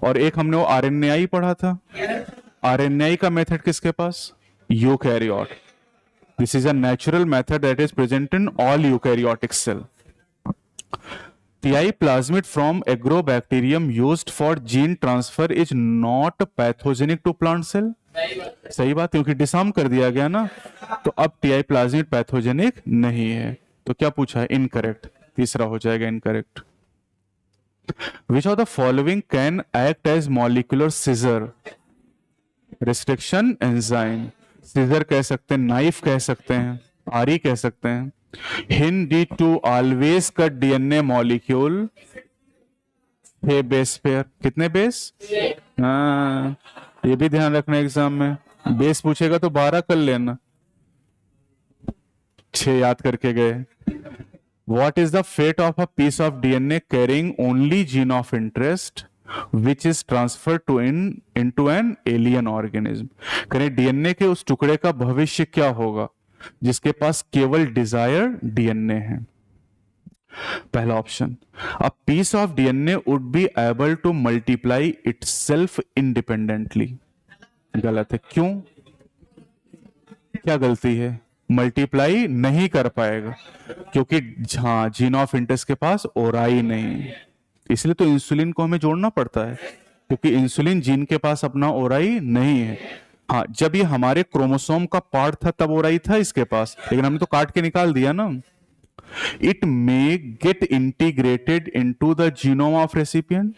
और एक हमने वो आरएनएआई पढ़ा था, आरएनएआई का मेथड किसके पास? Eukaryote. This is a natural method that is present in all eukaryotic cell. TI plasmid from agrobacterium used for gene transfer is not pathogenic to plant cell। सही बात, क्योंकि डिसार्म कर दिया गया ना, तो अब TI plasmid पैथोजेनिक नहीं है। तो क्या पूछा है? इनकरेक्ट, तीसरा हो जाएगा incorrect. Which of the following can act as molecular scissor? Restriction enzyme, scissor कह सकते हैं, नाइफ कह सकते हैं, आरी कह सकते हैं। Hind to always cut DNA molecule है बेस पेयर। कितने बेस? हाँ, ये भी ध्यान रखना एग्जाम में, बेस पूछेगा तो 12 कर लेना, 6 याद करके गए। What is the fate of a piece of DNA carrying only gene of interest which is transferred into an alien organism? करें डीएनए के उस टुकड़े का भविष्य क्या होगा जिसके पास केवल डिजायर डीएनए है? पहला option, a piece of DNA would be able to multiply itself independently. गलत है। क्यों? क्या गलती है? मल्टीप्लाई नहीं कर पाएगा, क्योंकि जीन ऑफ इंटरेस्ट के पास ओराई नहीं, इसलिए तो इंसुलिन को हमें जोड़ना पड़ता है। क्योंकि इंसुलिन जीन के पास अपना ओराई नहीं है। हाँ, जब ये हमारे क्रोमोसोम का पार्ट था तब ओराई था इसके पास, लेकिन हमने तो काट के निकाल दिया ना। It may gate integrated into the genome of recipient,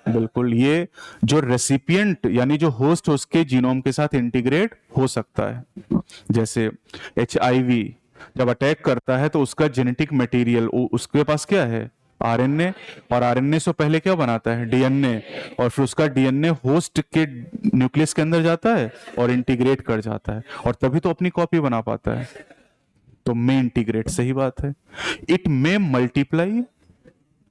बिल्कुल, ये जो रेसिपिएंट यानी जो होस्ट उसके जीनोम के साथ इंटीग्रेट हो सकता है। जैसे HIV जब अटैक करता है तो उसका जेनेटिक मटेरियल उसके पास क्या है, RNA, और RNA से पहले क्या बनाता है, DNA, और फिर उसका DNA होस्ट के न्यूक्लियस के अंदर जाता है और इंटीग्रेट कर जाता है, और तभी तो अपनी कॉपी बना पाता है। तो मे इंटीग्रेट, सही बात है। इट मे मल्टीप्लाई,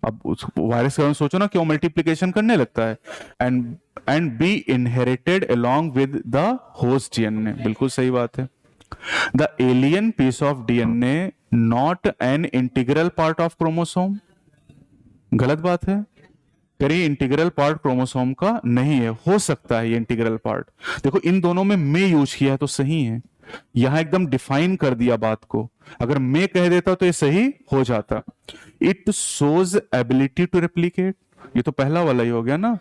अब उस वायरस के बारे में सोचो ना, क्यों मल्टीप्लिकेशन करने लगता है, and be inherited along with the host DNA, बिल्कुल सही बात है। The alien piece of DNA not an integral part of chromosome, गलत बात है। करिए इंटीग्रल पार्ट क्रोमोसोम का नहीं है, हो सकता है ये इंटीग्रल पार्ट। देखो इन दोनों में मे यूज किया है तो सही है, यहां एकदम डिफाइन कर दिया बात को। अगर मैं कह देता तो ये सही हो जाता। It shows ability to replicate, ये तो पहला वाला ही हो गया ना।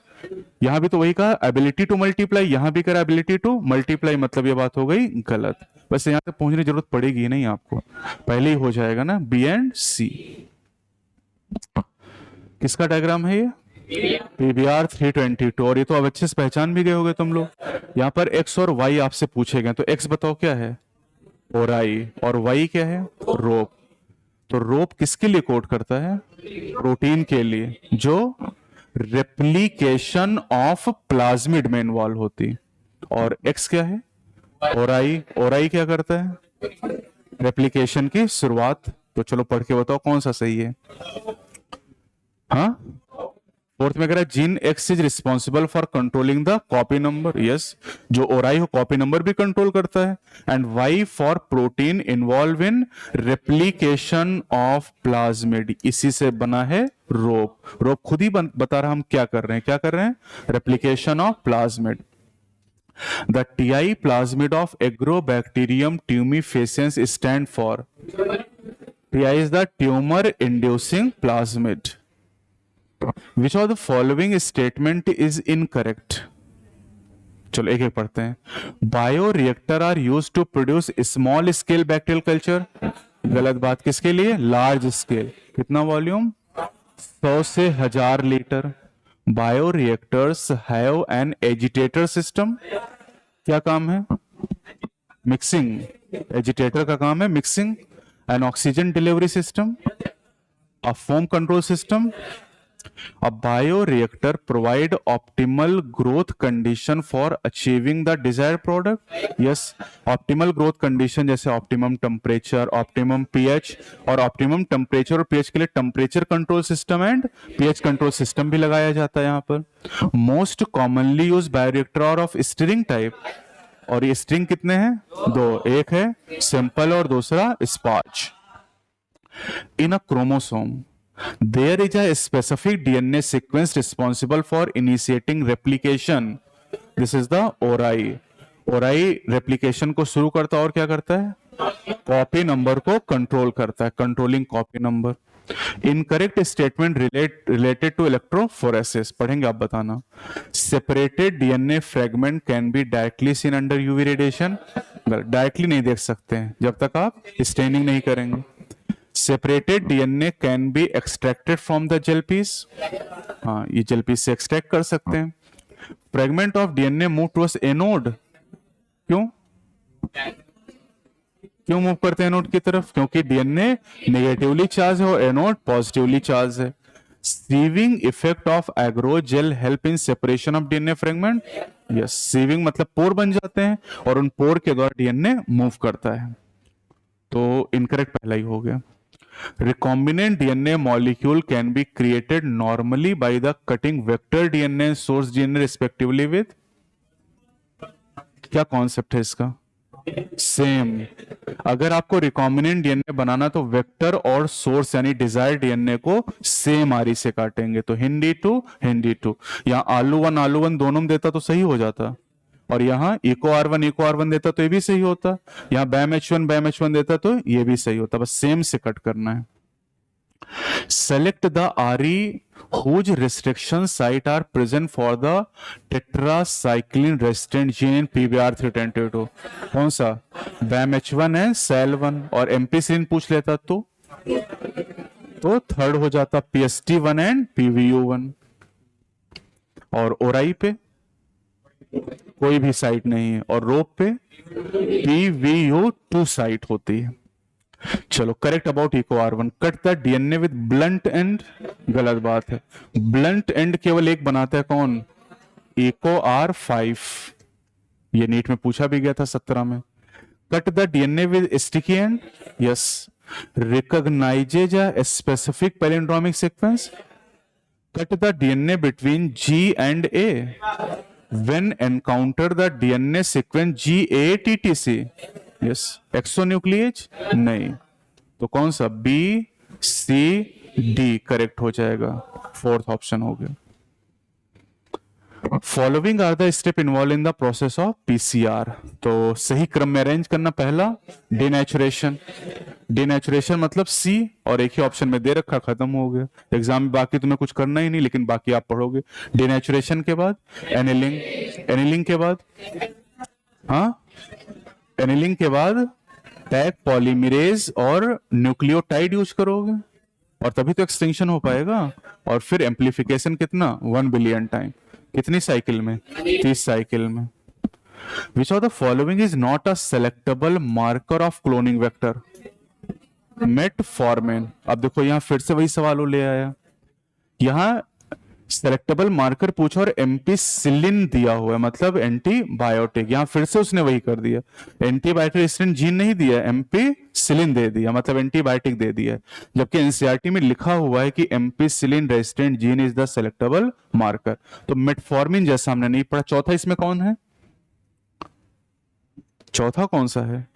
यहां भी तो वही कहा, एबिलिटी टू मल्टीप्लाई, यहां भी करा एबिलिटी टू मल्टीप्लाई, मतलब ये बात हो गई गलत। बस यहां तक पहुंचने की जरूरत पड़ेगी ही नहीं आपको, पहले ही हो जाएगा ना, बी एंड सी। किसका डायग्राम है ये, PBR 322, और ये तो अब अच्छे से पहचान भी गए होगे तुम लोग। यहाँ पर X और Y आपसे पूछे गए, तो X बताओ क्या है, ओराई, और Y क्या है, रोप। तो रोप किसके लिए कोड करता है, प्रोटीन के लिए, जो रेप्लिकेशन ऑफ प्लाज्मिड में इन्वॉल्व होती। और X क्या है, ओराई, ओराई क्या करता है, रेप्लिकेशन की शुरुआत। तो चलो पढ़ के बताओ कौन सा सही है। हाँ, फोर्थ में कह रहा है gene X is responsible for controlling the copy number, yes, जो ओराई हो कॉपी नंबर भी कंट्रोल करता है। And Y for protein involve in replication of plasmid, इसी से बना है रोप। रोप खुद ही बता रहा हम क्या कर रहे हैं, क्या कर रहे हैं, replication of plasmid. The TI plasmid of Agrobacterium tumefaciens stand for, TI is the tumour inducing plasmid. Which of the following statement is incorrect? चलो एक एक पढ़ते हैं। Bioreactor are use to produce small scale bacterial culture, गलत बात, किसके लिए, large scale, कितना वॉल्यूम, 100 से 1000 litre. Bioreactors have an agitator system, क्या काम है, मिक्सिंग, एजिटेटर का काम है mixing. N oxygen delivery system, a foam control system. A bioreactor provide optimal growth condition for achieving the desired product. Yes, optimal growth condition जैसे optimum temperature, optimum pH, और optimum temperature और pH के लिए temperature control system and pH control system भी लगाया जाता है यहाँ पर। Most commonly used bioreactor are of string type, और ये string कितने हैं, दो, एक है simple और दूसरा sparge। In a chromosome there is a specific DNA sequence responsible for initiating replication. This is the ORI. ORI replication को शुरू करता है और क्या करता है, कॉपी नंबर को कंट्रोल करता है, controlling copy number. Incorrect statement related to electrophoresis, पढ़ेंगे आप बताना। Separated DNA fragment can be directly seen under UV radiation, directly नहीं देख सकते हैं जब तक आप स्टेनिंग नहीं करेंगे। Separated DNA can be extracted from the gel piece, हाँ ये जेल पीस से एक्सट्रैक्ट कर सकते हैं। Fragment of DNA move towards anode, क्यों क्यों मूव करते हैं एनोड की तरफ, क्योंकि DNA नेगेटिवली चार्ज है और एनोड पॉजिटिवली चार्ज है। Sieving effect of agarose gel help in separation of DNA fragment, yes, sieving मतलब पोर बन जाते हैं और उन पोर के द्वारा DNA मूव करता है। तो इनकरेक्ट पहला ही हो गया। Recombinant DNA molecule can be created normally by the cutting vector DNA and source DNA respectively with, क्या कॉन्सेप्ट है इसका, सेम। अगर आपको रिकॉम्बिनेंट DNA बनाना तो वेक्टर और सोर्स यानी डिजायर्ड DNA को सेम आरी से काटेंगे। तो हिंदी टू, यहाँ आलू वन दोनों में देता तो सही हो जाता, और यहाँ इको R1 देता तो ये भी सही होता, यहाँ बैम H1 देता तो ये भी सही होता, बस सेम से कट करना है। Select the RE whose restriction site are present for the tetracycline resistant gene in PBR310-2. कौन सा? BAMH1 है, SAL1 और एम्पिसिलिन पूछ लेता तो थर्ड हो जाता PST1 एंड PVU1। और ओराई पे कोई भी साइट नहीं है और रोप पे PVU2 साइट होती है। चलो, correct about Eco R1, cut the DNA with blunt end, गलत बात है। ब्लंट एंड केवल एक बनाता है, कौन? Eco R5। ये नीट में पूछा भी गया था 17 में। Cut the DNA with sticky and, yes. Recognises a specific palindromic sequence. Cut the DNA between G and A when encounter the DNA sequence GATTC, yes। एक्सोन्यूक्लिएज नहीं, तो कौन सा? B C D करेक्ट हो जाएगा, फोर्थ ऑप्शन हो गया। Following are the step involve in the process of PCR, तो सही क्रम में अरेंज करना। पहला डिनेचुरेशन, डिनेचुरेशन मतलब C, और एक ही ऑप्शन में दे रखा, खत्म हो गया एग्जाम में। बाकी तुम्हें कुछ करना ही नहीं, लेकिन बाकी आप पढ़ोगे। डिनेचुरेशन के बाद एनिलिंग, एनिलिंग के बाद, हाँ, एनिलिंग के बाद टैग पॉलीमरेज और न्यूक्लियोटाइड यूज करोगे, और तभी तो एक्सटिंक्शन हो पाएगा। और फिर एम्प्लीफिकेशन कितना? 1 बिलियन टाइम। कितनी साइकिल में? 30 साइकिल में। विच of the following is not a selectable marker of cloning vector? Metformin. अब देखो यहां फिर से वही सवाल ले आया, यहां सेलेक्टेबल मार्कर पूछा और एम्पिसिलिन दिया हुआ है, मतलब एंटीबायोटिक। यहां फिर से उसने वही कर दिया, एंटीबायोटिक रेजिस्टेंट जीन नहीं दिया, एम्पिसिलिन दे दिया, मतलब एंटीबायोटिक दे दिया। जबकि एनसीईआरटी में लिखा हुआ है कि ampicillin resistant gene is the selectable marker. तो मेटफॉर्मिन जैसा हमने नहीं पढ़ा। चौथा इसमें कौन है? चौथा कौन सा है?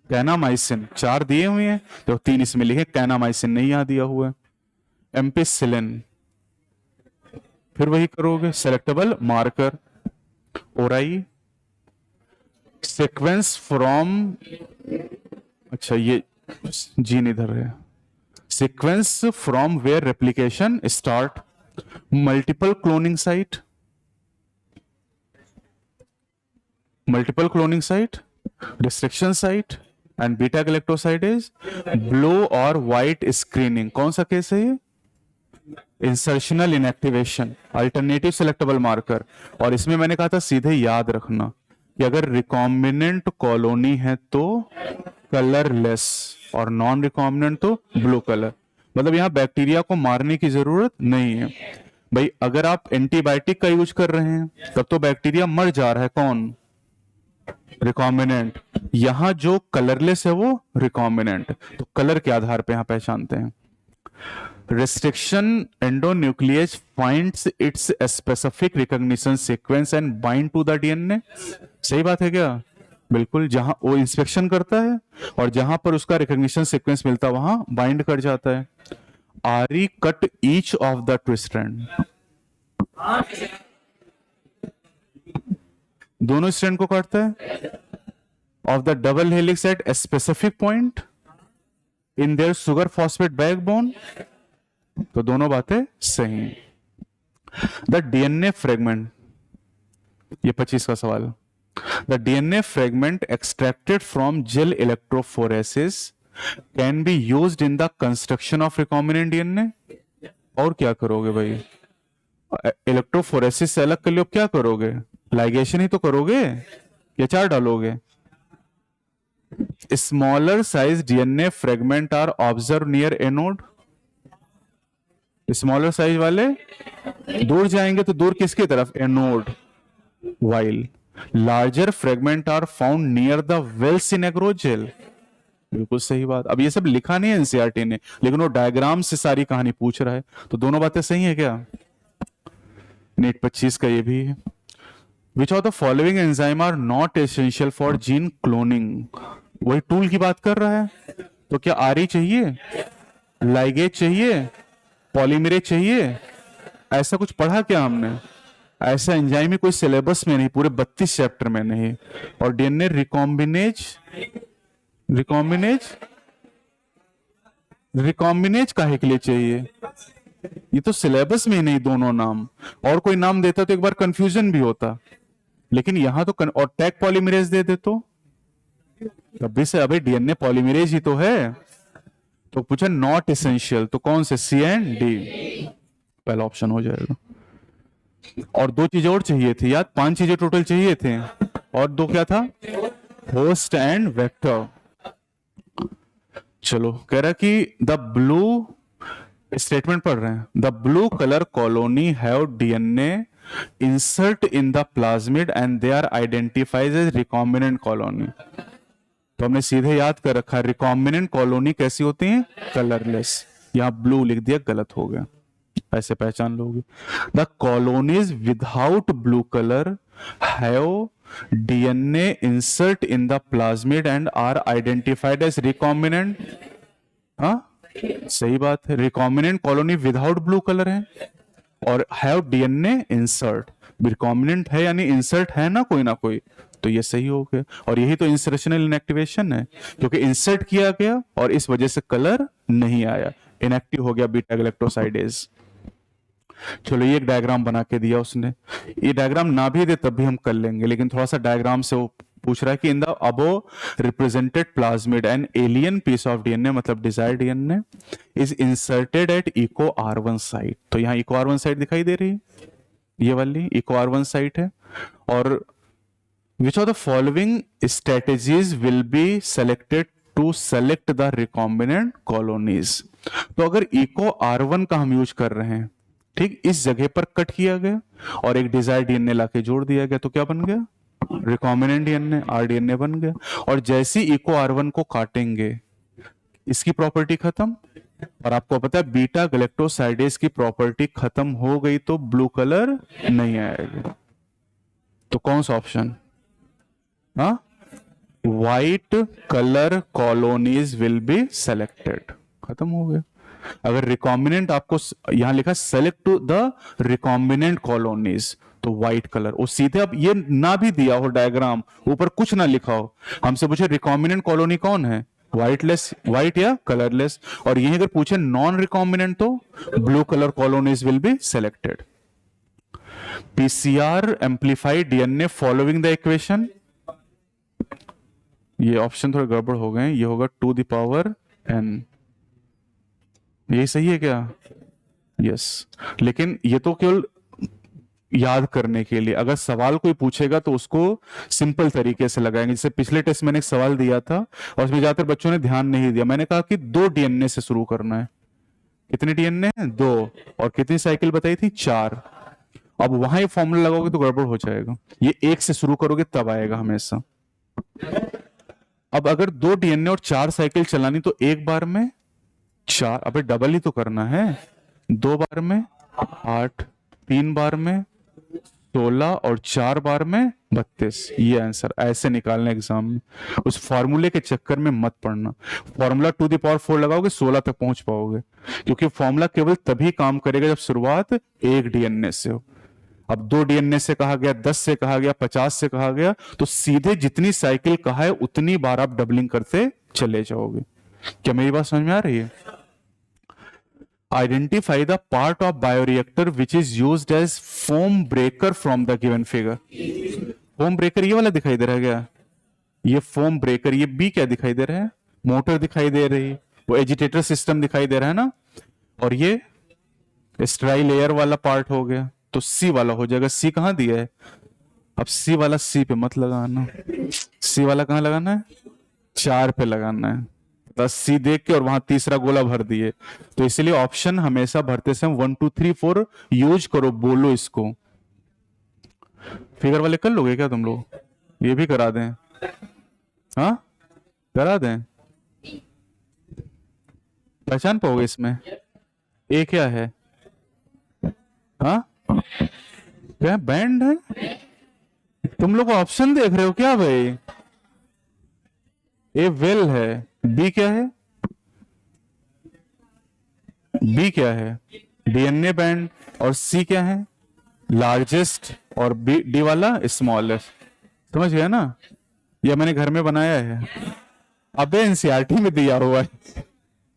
कैनामाइसिन। 4 दिए हुए हैं तो 3 इसमें लिखे, कैनामाइसिन नहीं यहां दिया हुआ है। एम्पिसिलिन, फिर वही करोगे, selectable marker. Ori, sequence from, अच्छा ये जीन इधर है, sequence from where replication start. Multiple cloning site, multiple cloning site, restriction site and beta galactoside is blue और व्हाइट स्क्रीनिंग। कौन सा केस है ये? Insertional inactivation, alternative selectable marker. और इसमें मैंने कहा था सीधे याद रखना कि अगर रिकॉम्बिनेंट कॉलोनी है तो कलरलेस, और नॉन रिकॉम्बिनेंट तो ब्लू कलर। मतलब यहां बैक्टीरिया को मारने की जरूरत नहीं है भाई। अगर आप एंटीबायोटिक का यूज कर रहे हैं तब तो बैक्टीरिया मर जा रहा है, कौन? रिकॉम्बिनेंट। यहां जो कलरलेस है वो रिकॉम्बिनेंट, तो कलर के आधार पे यहां पहचानते हैं। Restriction endonuclease finds its specific recognition sequence and bind to the DNA। सही बात है क्या? बिल्कुल, जहां वो इंस्पेक्शन करता है और जहां पर उसका रिकॉग्निशन सीक्वेंस मिलता है वहां बाइंड कर जाता है। R E cut each of the twist strand, दोनों स्ट्रैंड को काटता है। Of the double helix at a specific point in their sugar phosphate backbone, तो दोनों बातें सही। द डीएनए फ्रेगमेंट, ये 25 का सवाल। The DNA fragment extracted from gel electrophoresis can be used in the construction of recombinant DNA. और क्या करोगे भाई? इलेक्ट्रोफोरेसिस से अलग कर लियो, क्या करोगे? लाइगेशन ही तो करोगे, या चार डालोगे? Smaller size DNA fragment are observe near anode. Smaller size वाले दूर जाएंगे, तो दूर किसकी तरफ? Anode. While larger fragment are found near the wells in agarose gel. बिल्कुल सही बात। अब ये सब लिखा नहीं है एनसीईआरटी ने, लेकिन वो डायग्राम से सारी कहानी पूछ रहा है, तो दोनों बातें सही है क्या? नीट 25 का ये भी है। Which of the following enzyme are not essential for gene cloning. वही टूल की बात कर रहा है, तो क्या आरई चाहिए, लाइगेज चाहिए, पॉलीमरेज चाहिए? ऐसा कुछ पढ़ा क्या हमने? ऐसा एंजाइम ही कोई सिलेबस में नहीं, पूरे 32 चैप्टर में नहीं। और डीएनए रिकॉम्बिनेज, रिकॉम्बिनेज, रिकॉम्बिनेज काहे के लिए चाहिए? ये तो सिलेबस में ही नहीं दोनों नाम, और कोई नाम देता तो एक बार कंफ्यूजन भी होता, लेकिन यहां तो और टैग पॉलीमरेज दे दे तो तब भी से, अबे डीएनए पॉलीमरेज ही तो है। तो पूछा नॉट एसेंशियल, तो कौन से, सी एंड डी, पहला ऑप्शन हो जाएगा। और दो चीजें और चाहिए थी याद, 5 चीजें टोटल चाहिए थे, और दो क्या था, होस्ट एंड वेक्टर। चलो कह रहा कि द ब्लू, स्टेटमेंट पढ़ रहे हैं, the blue colour colony have DNA insert in the plasmid and they are identified as recombinant colony. तो हमने सीधे याद कर रखा, रिकॉम्बिनेंट कॉलोनी कैसी होती है, कलरलेस। यहां ब्लू लिख दिया, गलत हो गया, ऐसे पहचान लोगे। The colonies without blue colour have DNA insert in the plasmid and are identified as recombinant. हाँ सही बात है, recombinant colony without blue colour है, और हैव डीएनए इंसर्ट, रिकॉम्बिनेंट है यानी इंसर्ट है ना कोई, तो ये सही हो गया। और यही तो इंसर्शनल इनएक्टिवेशन है, क्योंकि इंसर्ट किया गया और इस वजह से कलर नहीं आया, इनएक्टिव हो गया बीटा गैलेक्टोसाइडेज। चलो ये एक डायग्राम बना के दिया उसने, ये डायग्राम ना भी दे तब भी हम कर लेंगे, लेकिन थोड़ा सा डायग्राम से वो पूछ रहा है कि in the above represented plasmid an alien piece of DNA, मतलब desired DNA is inserted at Eco R1 site. तो यहाँ इको R1 साइट दिखाई दे रही है, ये वाली इको R1 साइट है। और which of the following strategies will be selected to select the recombinant colonies। तो अगर इको R1 का हम यूज कर रहे हैं, ठीक, इस जगह पर कट किया गया और एक डिजायर्ड डीएनए लाके जोड़ दिया गया, तो क्या बन गया, रिकॉम्बिनेंट डीएनए, आरडीएनए बन गया। और जैसे इको R1 को काटेंगे, इसकी प्रॉपर्टी खत्म, और आपको पता है बीटा गैलेक्टोसाइडेज की प्रॉपर्टी खत्म हो गई तो ब्लू कलर नहीं आएगा। तो कौन सा ऑप्शन, हाँ, white colour colonies will be selected, खत्म हो गया। अगर रिकॉम्बिनेंट आपको यहां लिखा select to the recombinant colonies, तो व्हाइट कलर, और सीधे अब ये ना भी दिया हो डायग्राम, ऊपर कुछ ना लिखा हो, हमसे पूछे रिकॉम्बिनेंट कॉलोनी कौन है, व्हाइटलेस, व्हाइट या कलरलेस, और यही अगर पूछे नॉन रिकॉम्बिनेंट तो blue colour colonies will be selected. PCR amplified DNA following the equation, ये ऑप्शन थोड़े गड़बड़ हो गए, ये होगा टू द पावर n, ये सही है क्या, यस। लेकिन ये तो केवल याद करने के लिए, अगर सवाल कोई पूछेगा तो उसको सिंपल तरीके से लगाएंगे। जैसे पिछले टेस्ट मैंने एक सवाल दिया था और उसमें ज्यादातर बच्चों ने ध्यान नहीं दिया, मैंने कहा कि 2 डीएनए से शुरू करना है, कितने डीएनए हैं, 2, और कितनी साइकिल बताई थी, 4। अब वहां ये फॉर्मूला लगाओगे तो गड़बड़ हो जाएगा, ये 1 से शुरू करोगे तब आएगा हमेशा। अब अगर 2 डीएनए और 4 साइकिल चलानी तो एक बार में 4, अबे डबल ही तो करना है, 2 बार में 8, 3 बार में 16 और 4 बार में 32। ये आंसर ऐसे निकालना एग्जाम में, उस फॉर्मूले के चक्कर में मत पड़ना। फॉर्मूला टू द पावर 4 लगाओगे 16 तक पहुंच पाओगे, क्योंकि फॉर्मूला केवल तभी काम करेगा जब शुरुआत एक डीएनए से हो। अब 2 डीएनए से कहा गया, 10 से कहा गया, 50 से कहा गया, तो सीधे जितनी साइकिल कहा है उतनी बार आप डबलिंग करते चले जाओगे। क्या मेरी बात समझ में आ रही है? Identify the part of bioreactor which is used as foam breaker from the given figure. Foam breaker ये वाला दिखाई दे रहा है क्या, ये फोम ब्रेकर, ये बी क्या दिखाई दे रहा है, मोटर दिखाई दे रही है, वो एजिटेटर सिस्टम दिखाई दे रहा है ना, और ये स्ट्राई लेयर वाला पार्ट हो गया, तो सी वाला हो जाएगा। सी कहां दिया है, अब सी वाला सी पे मत लगाना, सी वाला कहां लगाना है, 4 पे लगाना है, बस सी देख के और वहां तीसरा गोला भर दिए। तो इसलिए ऑप्शन हमेशा भरते समय 1 2 3 4 यूज करो, बोलो इसको। फिगर वाले कर लोगे क्या तुम लोग, ये भी करा दें, हाँ करा दें, पहचान पाओगे इसमें ए क्या है, हाँ क्या बैंड है, तुम लोग ऑप्शन देख रहे हो क्या भाई, ए वेल है, बी क्या है, बी क्या है डीएनए बैंड, और सी क्या है लार्जेस्ट, और बी डी वाला स्मॉलेस्ट। समझ गया ना, यह मैंने घर में बनाया है, अबे एनसीईआरटी में दिया हुआ है।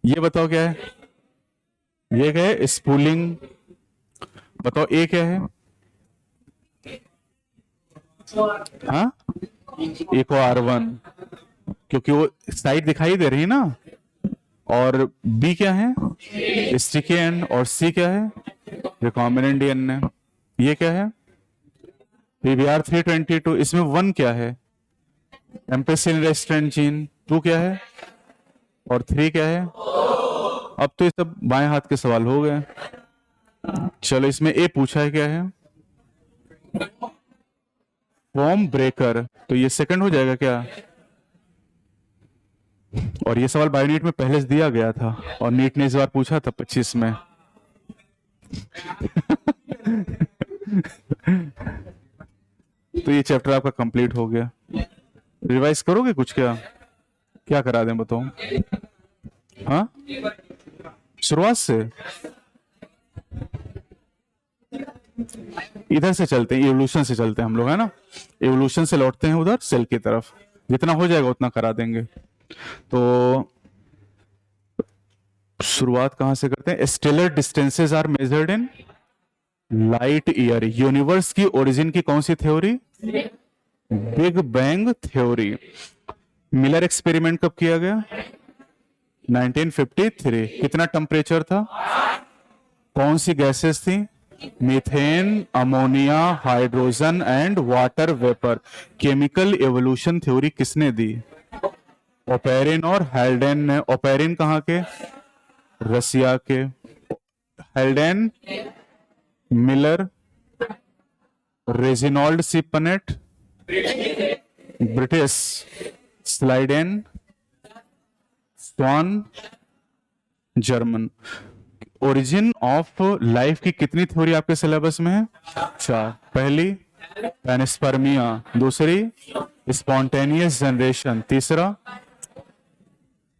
ये बताओ क्या है, ये क्या है? स्पूलिंग। बताओ ए क्या है? हाँ, इको R1, क्योंकि वो साइड दिखाई दे रही है ना। और बी क्या है? Sticky and. और सी क्या है? Recombinant DNA. ये क्या है? PBR322। इसमें 1 क्या है? Ampicillin resistant gene. 2 क्या है? और 3 क्या है? अब तो ये सब बाएं हाथ के सवाल हो गए। चलो, इसमें ए पूछा है, क्या है? Form breaker. तो ये सेकंड हो जाएगा क्या? और ये सवाल बायोनीट में पहले से दिया गया था, और नीट ने इस बार पूछा था 25 में। तो ये चैप्टर आपका कंप्लीट हो गया। रिवाइज करोगे कुछ? क्या क्या करा दें, बताओ। हाँ, शुरुआत से। इधर से चलते हैं, इवोल्यूशन से चलते हैं हम लोग, है ना। इवोल्यूशन से लौटते हैं उधर सेल की तरफ। जितना हो जाएगा उतना करा देंगे। तो शुरुआत कहां से करते हैं? Stellar distances are measured in light year. Universe की ओरिजिन की कौन सी theory? Big bang theory. Miller experiment कब किया गया? 1953। कितना टेम्परेचर था? कौन सी गैसेस थी? Methane, ammonia, hydrogen and water vapour. Chemical evolution theory किसने दी? ओपेरिन और हेल्डेन ने। ओपेरिन कहाँ के? रसिया के। Haldane, Miller, Reginald Punnett, British, Schleiden, Swann, German. Origin of life की कितनी थ्योरी आपके सिलेबस में है? 4। पहली पैनिस्पर्मिया, दूसरी स्पॉन्टेनियस जनरेशन, तीसरा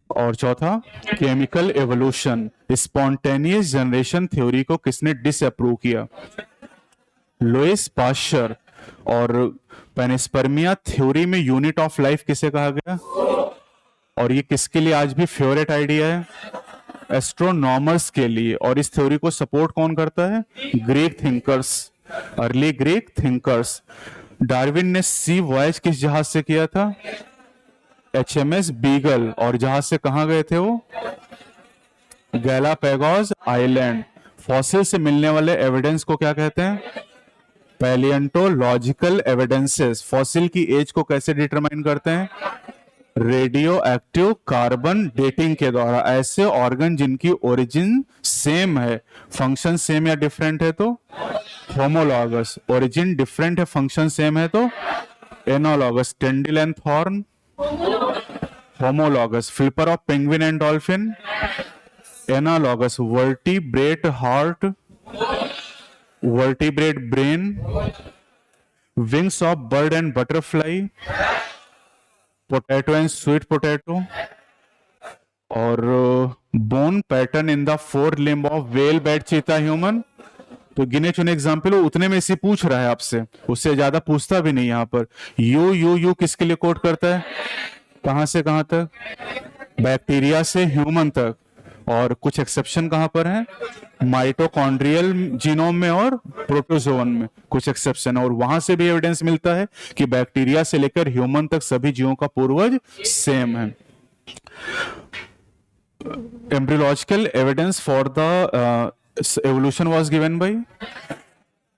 और चौथा chemical evolution. Spontaneous generation theory को किसने डिसअप्रूव किया? Louis Pasteur. और पैनिस्पर्मिया थ्योरी में यूनिट ऑफ लाइफ किसे कहा गया? और ये किसके लिए आज भी फेवरेट आइडिया है? एस्ट्रोनॉमर्स के लिए। और इस थ्योरी को सपोर्ट कौन करता है? Greek thinkers, early Greek thinkers. Darwin ने सी वॉयज किस जहाज से किया था? HMS beagle. और जहाज से कहां गए थे वो? Galapagos island. फॉसिल से मिलने वाले एविडेंस को क्या कहते हैं? पैलियंटोलॉजिकल एविडेंसेस। फॉसिल की एज को कैसे डिटरमाइन करते हैं? रेडियो एक्टिव कार्बन डेटिंग के द्वारा। ऐसे ऑर्गन जिनकी ओरिजिन सेम है, फंक्शन सेम या डिफरेंट है तो होमोलॉगस। ओरिजिन डिफरेंट है, फंक्शन सेम है तो analogous. Tendril and thorn, homologous. Flipper of penguin and dolphin, analogous. Vertebrate heart, vertebrate brain. Wings of bird and butterfly, potato and sweet potato. और bone pattern in the fore limb of whale, bat, cheetah, human. तो गिने चुने example, उतने में से पूछ रहा है आपसे, उससे ज्यादा पूछता भी नहीं। यहां पर यू यू यू किसके लिए कोड करता है? कहां से कहां तक? बैक्टीरिया से ह्यूमन तक। और कुछ एक्सेप्शन कहां पर है? माइटोकॉन्ड्रियल जीनोम में और प्रोटोजोवन में कुछ एक्सेप्शन है। और वहां से भी एविडेंस मिलता है कि बैक्टीरिया से लेकर ह्यूमन तक सभी जीवों का पूर्वज सेम है। Embryological evidence for the evolution was given by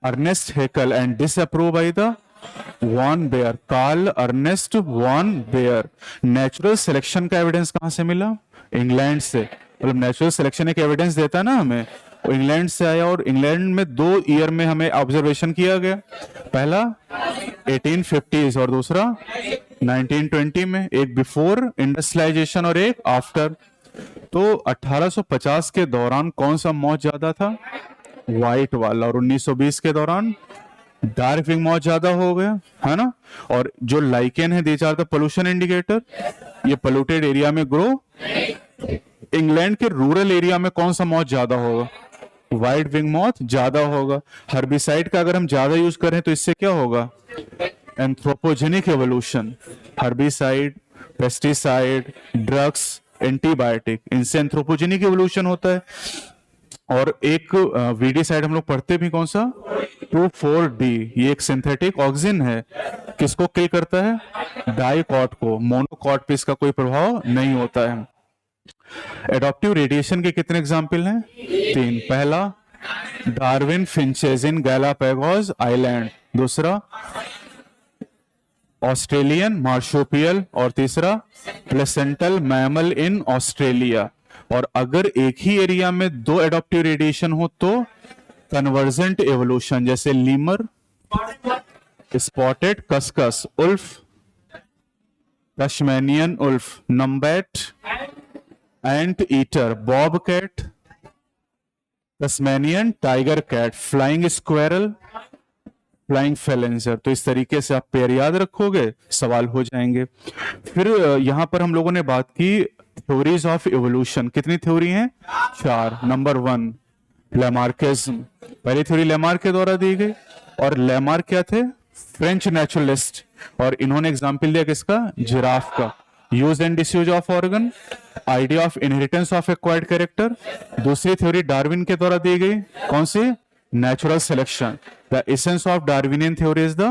Ernest Haeckel and disapproved by the von Baer, Karl Ernst von Baer. Natural selection का एविडेंस कहां से मिला? इंग्लैंड से। मतलब नेचुरल सिलेक्शन एक एविडेंस देता है ना हमें, वो इंग्लैंड से आया। और इंग्लैंड में 2 ईयर में हमें ऑब्जर्वेशन किया गया। पहला 1850s और दूसरा 1920 में। एक बिफोर इंडस्ट्रियलाइजेशन और एक आफ्टर। तो 1850 के दौरान कौन सा मौत ज्यादा था? व्हाइट वाला। और 1920 के दौरान डार्क विंग मौत ज्यादा हो गया, है ना। और जो लाइकेन है, these are the pollution indicator. ये पोल्यूटेड एरिया में ग्रो। इंग्लैंड के रूरल एरिया में कौन सा मौत ज्यादा होगा? व्हाइट विंग मौत ज्यादा होगा। हर्बिसाइड का अगर हम ज्यादा यूज करें तो इससे क्या होगा? Anthropogenic evolution. Herbicide, pesticide, drugs, antibiotic, इनसे एंथ्रोपोजेनिक एवोल्यूशन होता है। और एक वीडी साइड हम लोग पढ़ते भी कौन सा 2,4-D, ये एक सिंथेटिक ऑक्सिन है, किसको किल करता है डाइकॉट को, मोनोकॉट पे इसका कोई प्रभाव नहीं होता है। एडॉप्टिव रेडिएशन के कितने एग्जाम्पल हैं 3। पहला डार्विन फिंचेस इन गैलापागोस आइलैंड, दूसरा ऑस्ट्रेलियन मार्शोपियल, और तीसरा प्लेसेंटल मैमल इन ऑस्ट्रेलिया। और अगर एक ही एरिया में 2 एडॉप्टिव रेडिएशन हो तो कन्वर्जेंट एवोल्यूशन, जैसे lemur, spotted cuscus wolf, Tasmanian wolf, numbat, anteater, bobcat, Tasmanian tiger cat, flying squirrel, flying phalanger. तो इस तरीके से आप पेयर याद रखोगे, सवाल हो जाएंगे। फिर यहां पर हम लोगों ने बात की थ्योरीज ऑफ इवोल्यूशन, कितनी थ्योरी हैं 4। नंबर 1 लैमार्किज्म, पहली थ्योरी लैमार्क के द्वारा दी गई, और लैमार्क क्या थे फ्रेंच नेचुरलिस्ट, और इन्होंने एग्जाम्पल दिया किसका जिराफ का। Use and disuse of organ, idea of inheritance of acquired character. दूसरी थ्योरी डार्विन के द्वारा दी गई, कौन सी natural selection. The essence of Darwinian theory is the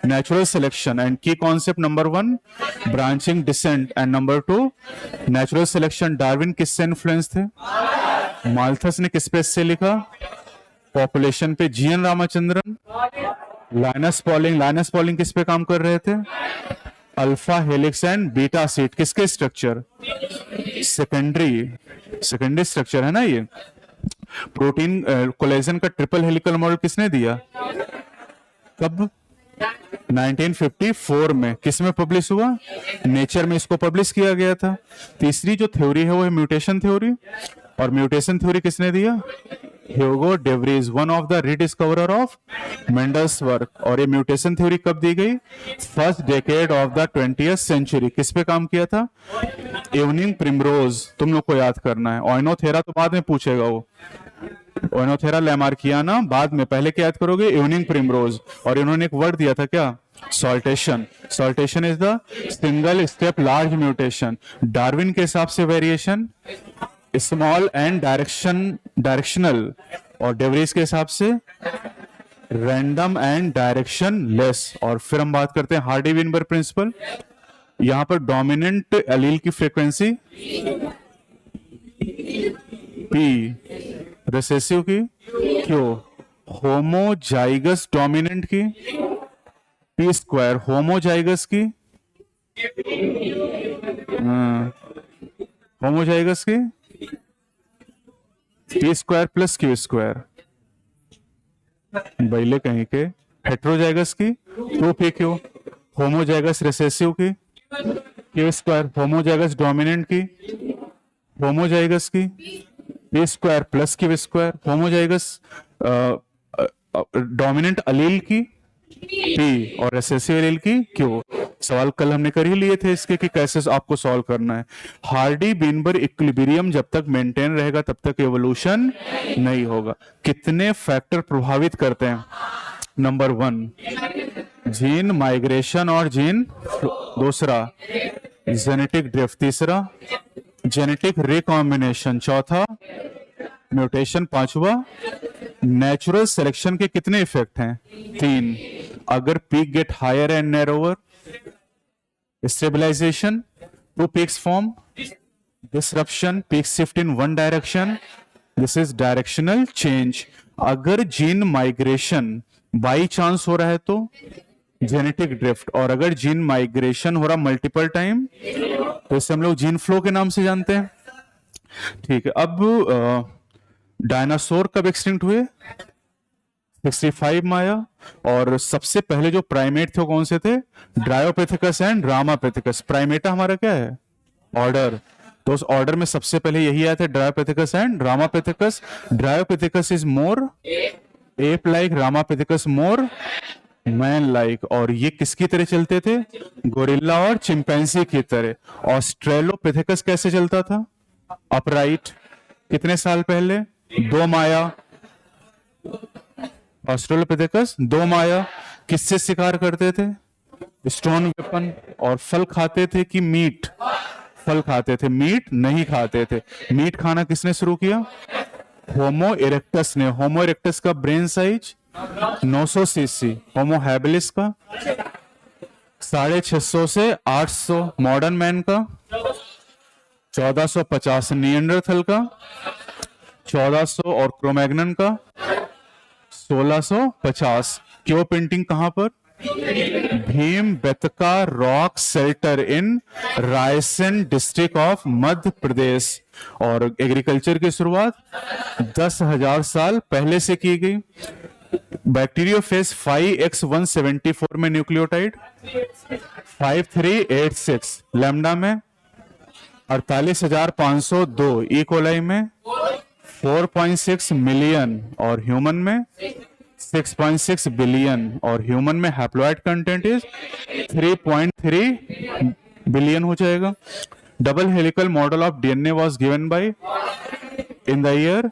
natural selection, and key concept number 1 branching descent, and number 2 natural selection. Darwin किससे influence थे, Malthus ने किस पे से लिखा, पॉपुलेशन पे जीएन रामाचंद्रन, लाइनस पॉलिंग किस पे काम कर रहे थे, alpha helix and beta sheet, किसके स्ट्रक्चर सेकेंडरी स्ट्रक्चर है ना ये। प्रोटीन कोलेजन का ट्रिपल हेलिकल मॉडल किसने दिया, कब 1954 में, किसमें पब्लिश हुआ, नेचर में इसको पब्लिश किया गया था। तीसरी जो थ्योरी है वो है म्यूटेशन थ्योरी, और म्यूटेशन थ्योरी किसने दिया, Hugo de Vries, one of the rediscoverer of Mendel's work. और ये म्यूटेशन थ्योरी कब दी गई, first decade of the 20th century. किस पे काम किया था, इवनिंग प्रिमरोज, तुम लोग को याद करना है। ओइनोथेरा तो बाद में पूछेगा, वो ओइनोथेरा लैमार्कियाना बाद में, पहले क्या याद करोगे इवनिंग प्रिमरोज। और इन्होंने एक वर्ड दिया था क्या, saltation. Saltation is the single step large mutation. Darwin के हिसाब से वेरिएशन स्मॉल एंड डायरेक्शनल, और डेवरीज के हिसाब से रैंडम एंड डायरेक्शन लेस। और फिर हम बात करते हैं हार्डी विनबर्ग प्रिंसिपल। यहां पर डोमिनेंट एलील की फ्रीक्वेंसी पी, रिसेसिव की क्यू, होमोजाइगस डोमिनेंट की पी स्क्वायर, होमोजाइगस की होमोजाइगस की P square plus Q square, ballet कहीं के हेट्रोजाइगस की 2p क्यू, होमोजाइगस रिसेसिव की क्यू स्क्वायर, होमोजाइगस डोमिनेंट की होमोजाइगस की P square plus Q square, homozygous dominant अलील की पी और रिसेसिव एलील की क्यू। सवाल कल हमने कर ही लिए थे इसके कि कैसे आपको सॉल्व करना है। हार्डी विनबर्ग इक्विलिब्रियम जब तक मेंटेन रहेगा तब तक एवोल्यूशन नहीं होगा। कितने फैक्टर प्रभावित करते हैं, नंबर 1 जीन माइग्रेशन और जीन, दूसरा जेनेटिक ड्रिफ्ट, तीसरा जेनेटिक रिकॉम्बिनेशन, चौथा म्यूटेशन, पांचवा नेचुरल सिलेक्शन के कितने इफेक्ट हैं 3। अगर peak get higher and narrower, stabilization, 2 peaks form, disruption, peak shift in one direction, this is directional change। अगर जीन माइग्रेशन बाई चांस हो रहा है तो जेनेटिक ड्रिफ्ट, और अगर जीन माइग्रेशन हो रहा मल्टीपल टाइम तो इसे हम लोग जीन फ्लो के नाम से जानते हैं। ठीक है, अब डायनासोर कब एक्सटिंक्ट हुए, 65 में आया। और सबसे पहले जो प्राइमेट थे कौन से थे, ड्रायोपेथिकस एंड रामापेथिकस। प्राइमेटा हमारा क्या है ऑर्डर, तो उस ऑर्डर में सबसे पहले यही आया था, Dryopithecus and Ramapithecus. Dryopithecus is more ape like, Ramapithecus more man like. और ये किसकी तरह चलते थे, गोरिल्ला और चिंपैंजी की तरह। ऑस्ट्रेलोपिथेकस कैसे चलता था, अपराइट। कितने साल पहले, 2 माया। ऑस्ट्रेलोपिथेकस 2 माया। किससे शिकार करते थे, स्टोन वेपन। और फल खाते थे कि मीट, फल खाते थे, मीट नहीं खाते थे। मीट खाना किसने शुरू किया, होमो इरेक्टस ने, होमो इरेक्टस का brain size 900 CC, Homo habilis का 650 से 800, मॉडर्न मैन का 1450, निएंडरथल का 1400 और क्रोमैग्नन का 1650। क्यों पेंटिंग कहां पर? Bhimbetka rock shelter in Raisen district of Madhya Pradesh. और एग्रीकल्चर की शुरुआत 10,000 साल पहले से की गई। बैक्टीरियोफेज 5x174 में न्यूक्लियोटाइड 5386, लैम्डा में 48,502, ई कोलाई में 4.6 मिलियन और ह्यूमन में 6.6 बिलियन, और ह्यूमन में हैप्लॉइड कंटेंट इज 3.3 बिलियन हो जाएगा। Double helical model of DNA was given by in the year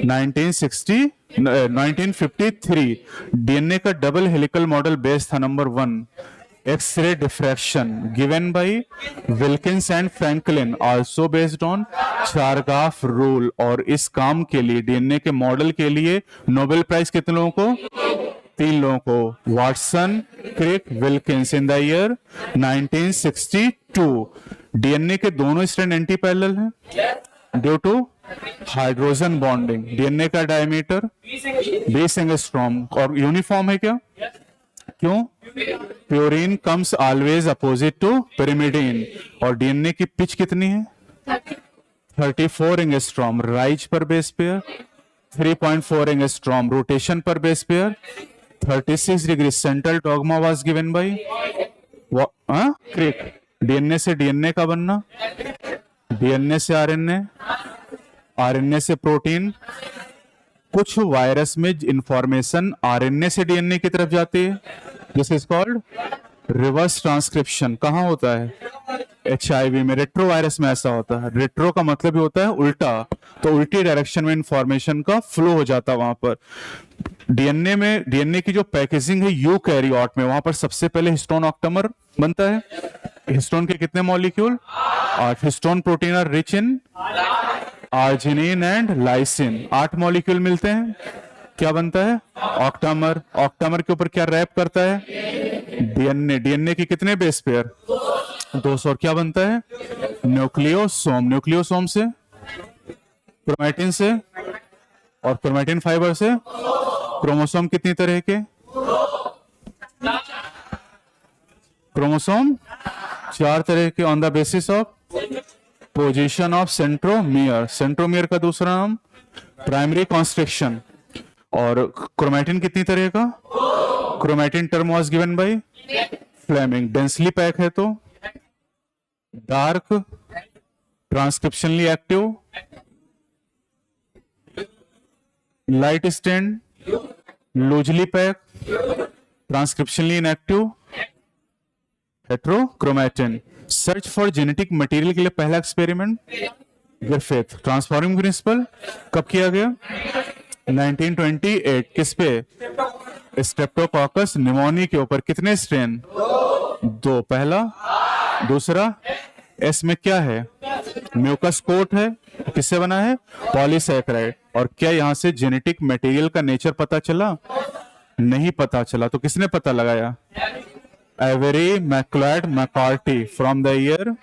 1953। DNA का डबल हेलिकल मॉडल बेस था number 1, X-ray diffraction, given by Wilkins and Franklin, also based on Chargaff rule. और इस काम के लिए, DNA के मॉडल के लिए, नोबेल प्राइज कितने लोगों को? 3 लोगों को, Watson, Crick, Wilkins, in the year 1962। DNA के दोनों स्ट्रैंड एंटी पैरेलल हैं due to hydrogen bonding. DNA का डायमीटर 20 एंगस्ट्रॉम और यूनिफॉर्म है क्या? क्यों? Purine comes always opposite to pyrimidine. और डीएनए की पिच कितनी है? 34 एंगस्ट्रॉम राइज पर बेस पेयर, 3.4 एंगस्ट्रॉम रोटेशन पर base pair, 36 degree central dogma was given by Crick. DNA से डीएनए का बनना, डीएनए से आरएनए, आरएनए से प्रोटीन। कुछ वायरस में इंफॉर्मेशन आरएनए से डीएनए की तरफ जाती है, this is called reverse transcription. कहां होता है? एचआईवी में। रेट्रो वायरस में ऐसा होता है। रेट्रो का मतलब ही होता है उल्टा, तो उल्टी डायरेक्शन में इंफॉर्मेशन का फ्लो हो जाता है वहां पर। डीएनए में, डीएनए की जो पैकेजिंग है यूकैरियोट में, वहां पर सबसे पहले हिस्टोन ऑक्टामर बनता है। हिस्टोन के कितने molecule? 8। Histone protein are rich in arginine and lysine, 8 molecule मिलते हैं, क्या बनता है? ऑक्टामर। ऑक्टामर के ऊपर क्या रैप करता है? डीएनए। डीएनए की कितने बेस पेयर? 200। और क्या बनता है? न्यूक्लियोसोम। न्यूक्लियोसोम से, क्रोमैटिन से, और क्रोमैटिन फाइबर से। क्रोमोसोम कितनी तरह के? क्रोमोसोम 4 तरह के, on the basis of position of centromere. Centromere का दूसरा नाम प्राइमरी कॉन्स्ट्रिक्शन। और क्रोमैटिन कितनी तरह का? Chromatin term was given by Flemming. Densely pack है तो dark, transcriptionally active, light stain, loosely pack, transcriptionally inactive, heterochromatin. Search for genetic material के लिए पहला एक्सपेरिमेंट ग्रिफिथ ट्रांसफॉर्मिंग प्रिंसिपल कब किया गया? 1928। किस पे? स्ट्रेप्टोकॉकस निमोनी के ऊपर। कितने स्ट्रेन? 2। पहला, दूसरा। एस में क्या है? म्यूकस कोट है। किससे बना है? पॉलीसैकेराइड। और क्या यहां से जेनेटिक मटेरियल का नेचर पता चला? नहीं पता चला। तो किसने पता लगाया? Avery MacLeod McCarty from the year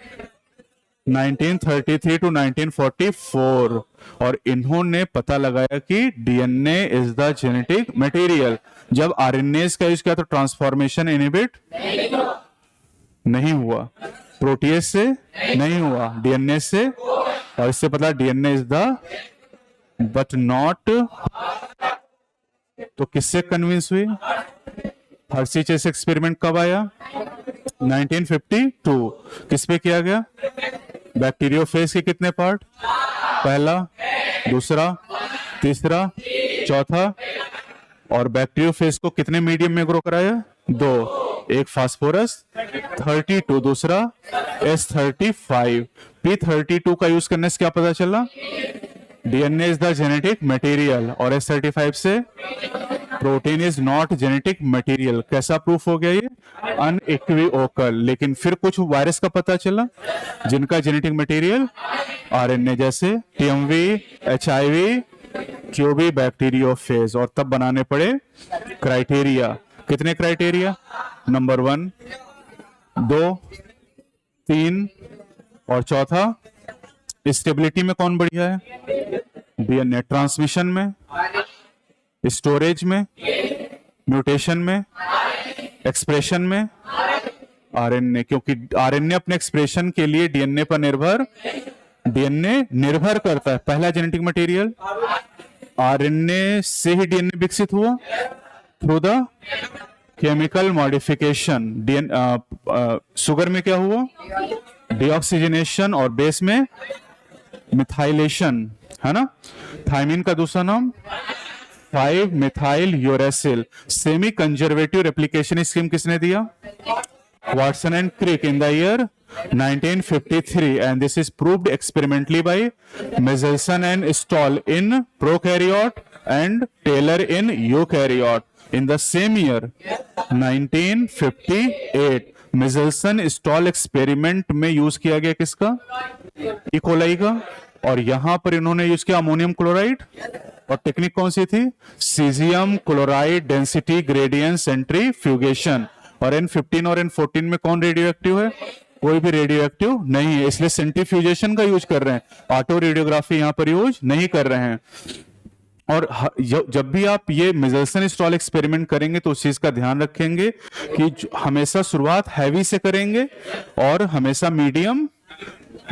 1933 to 1944। और इन्होंने पता लगाया कि DNA is the genetic material. जब आरएनए का यूज किया तो ट्रांसफॉर्मेशन इनहिबिट नहीं हुआ, प्रोटीएज से नहीं हुआ, डीएनए से। और इससे पता DNA is the but not. तो किससे कन्विंस हुई? हर्सी चेस एक्सपेरिमेंट कब आया? 1952। किस पे किया गया? बैक्टीरियोफेज के कितने पार्ट? पहला, दूसरा, तीसरा, चौथा। और बैक्टीरियोफेज को कितने मीडियम में ग्रो कराया? 2। एक फास्फोरस 32, दूसरा S35। P32 का यूज करने से क्या पता चला? DNA is the genetic material. और S35 से protein is not genetic material. कैसा प्रूफ हो गया ये? अनइक्विवोकल। लेकिन फिर कुछ वायरस का पता चला जिनका जेनेटिक मटेरियल आरएनए, जैसे टीएमवी, एचआईवी, क्यूबी बैक्टीरियोफेज, और तब बनाने पड़े क्राइटेरिया। कितने क्राइटेरिया? नंबर 1, 2, 3 और चौथा स्टेबिलिटी में कौन बढ़िया है? डीएनए। ट्रांसमिशन में, स्टोरेज में, म्यूटेशन में, एक्सप्रेशन में, आरएनए। क्योंकि आरएनए अपने एक्सप्रेशन के लिए डीएनए पर निर्भर करता है। पहला जेनेटिक मटेरियल आरएनए से ही डीएनए विकसित हुआ through the chemical modification. Sugar में क्या हुआ? डीऑक्सीजनेशन, और बेस में मिथाइलेशन, है ना। थायमिन का दूसरा नाम 5 methyl uracil. Semi conservative replication scheme किसने दिया? Watson and Crick in the year 1953, and this is proved experimentally by Michelson and Stoll in prokaryote and Taylor in eukaryote. In the same year 1958 Michelson Stoll experiment में use किया गया किसका? E coli का। और यहां पर इन्होंने यूज किया अमोनियम क्लोराइड, और टेक्निक कौन सी थी? Caesium chloride density gradient centrifugation. और N15 और N14 में कौन रेडियो एक्टिव है? कोई भी रेडियो एक्टिव नहीं है, इसलिए सेंट्रीफ्यूजेशन का यूज कर रहे हैं, ऑटो रेडियोग्राफी यहां पर यूज नहीं कर रहे हैं। और जब भी आप ये मिचेल्सन स्टॉल एक्सपेरिमेंट करेंगे तो उस चीज का ध्यान रखेंगे कि हमेशा शुरुआत हैवी से करेंगे और हमेशा मीडियम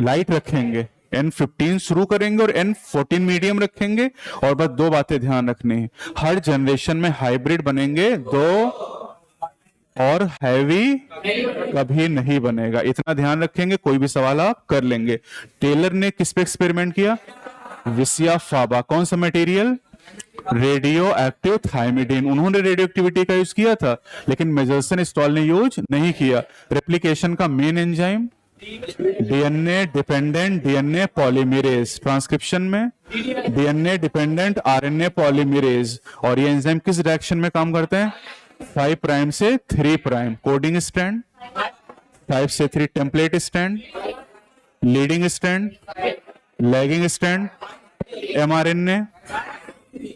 लाइट रखेंगे। N15 शुरू करेंगे और N14 मीडियम रखेंगे। और बस 2 बातें ध्यान रखनी है, हर जनरेशन में हाइब्रिड बनेंगे 2, और हैवी कभी नहीं बनेगा, इतना ध्यान रखेंगे। कोई भी सवाल आप कर लेंगे। टेलर ने किस पे एक्सपेरिमेंट किया? विसिया फाबा। कौन सा मटेरियल? Radio active थायमिडीन। उन्होंने रेडियो एक्टिविटी का यूज किया था, लेकिन मिचेल्सन स्टॉल ने यूज नहीं किया। रेप्लिकेशन का main enzyme DNA dependent DNA polymerase. Transcription में डीएनए डिपेंडेंट आरएनए पॉलीमरेज। और ये एंजाइम किस डायरेक्शन में काम करते हैं? 5 प्राइम से 3 प्राइम। कोडिंग स्ट्रैंड, 5 से 3 template strand, leading strand, lagging strand, mRNA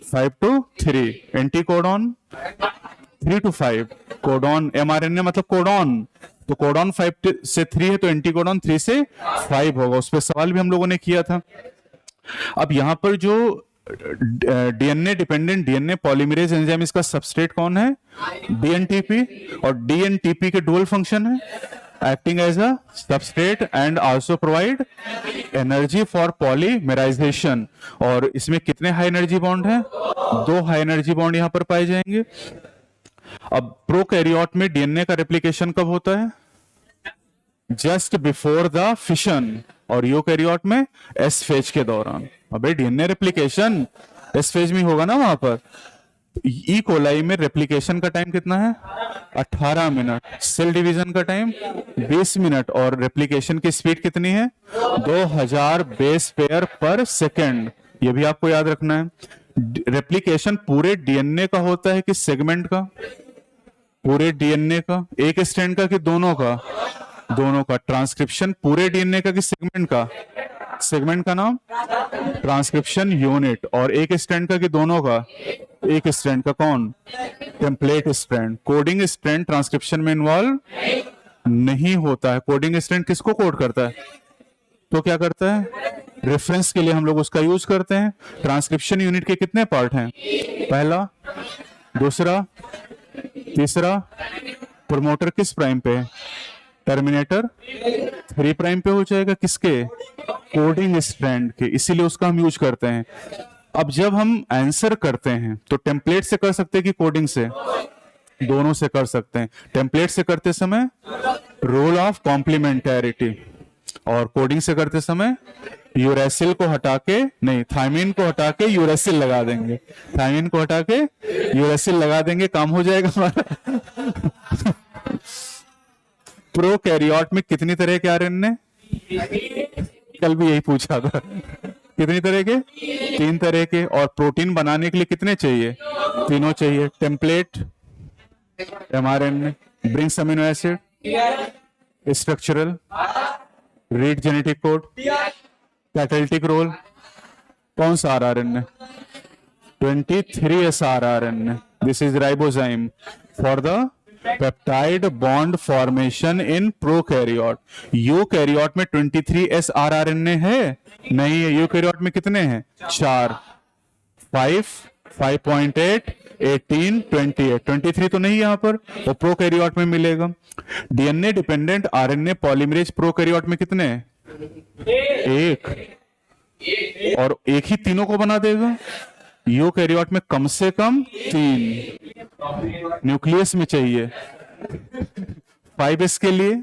5 to 3, anti codon 3 to 5, codon mRNA मतलब कोडॉन, तो कोडॉन 5 से 3 है तो एंटी कोडॉन 3 से 5 होगा। उस पर सवाल भी हम लोगों ने किया था। अब यहां पर जो DNA dependent DNA polymerase enzyme, इसका सबस्ट्रेट कौन है? डीएनटीपी। और डीएनटीपी के डुअल फंक्शन है, acting as a substrate and also provide energy for polymerisation. और इसमें कितने हाई एनर्जी बॉन्ड हैं? 2 हाई एनर्जी बॉन्ड यहां पर पाए जाएंगे। अब प्रोकैरियोट में डीएनए का रेप्लिकेशन कब होता है? Just before the fission. और यूकैरियोट में एस फेज के दौरान। अबे डीएनए रेप्लिकेशन एस फेज में होगा ना वहां पर। ई कोलाई में रेप्लिकेशन का टाइम कितना है? 18 मिनट। सेल डिवीजन का टाइम 20 मिनट। और रेप्लिकेशन की स्पीड कितनी है? 2000 बेस पेयर पर सेकेंड। ये भी आपको याद रखना है। रेप्लिकेशन पूरे डीएनए का होता है कि सेगमेंट का? पूरे डीएनए का। एक स्ट्रैंड का कि दोनों का? दोनों का। ट्रांसक्रिप्शन पूरे डीएनए का कि सेगमेंट का? सेगमेंट का नाम ट्रांसक्रिप्शन यूनिट। और एक स्ट्रैंड का कि दोनों का? एक स्ट्रैंड का। कौन? Template strand. Coding strand transcription में इन्वॉल्व नहीं होता है। कोडिंग स्ट्रैंड किसको कोड करता है? तो क्या करता है? रेफरेंस के लिए हम लोग उसका यूज करते हैं। ट्रांसक्रिप्शन यूनिट के कितने पार्ट हैं? पहला, दूसरा, तीसरा। प्रोमोटर किस प्राइम पे? टर्मिनेटर 3 प्राइम पे हो जाएगा। किसके? कोडिंग स्ट्रैंड के, इसीलिए उसका हम यूज करते हैं। अब जब हम आंसर करते हैं तो टेम्पलेट से कर सकते हैं कि कोडिंग से? दोनों से कर सकते हैं। टेम्पलेट से करते समय रूल ऑफ कॉम्प्लीमेंटेरिटी, और कोडिंग से करते समय यूरेसिल को हटा के, नहीं थायमिन को हटा के यूरेसिल लगा देंगे। थायमिन को हटा के यूरेसिल लगा देंगे, काम हो जाएगा हमारा। प्रोकैरियोट में कितनी तरह के आरएनए? कल भी यही पूछा था। कितनी तरह के? 3 तरह के। और प्रोटीन बनाने के लिए कितने चाहिए? तीनों चाहिए। Template, mRNA, brings amino acid, structural, read genetic code, catalytic role. कौन सा RNA? 23 sRNA. This is ribozyme for the peptide bond formation in prokaryote. Eukaryote में 23 sRNA है? नहीं है. यूकैरियोट में कितने हैं? 4. 5, 5.8, 18, 28. 23 तो नहीं यहां पर, वो प्रोकैरियोट में मिलेगा. DNA dependent RNA polymerase prokaryote में कितने हैं? एक. और एक ही तीनों को बना देगा. यूकैरियोट में कम से कम 3 न्यूक्लियस में चाहिए. 5s के लिए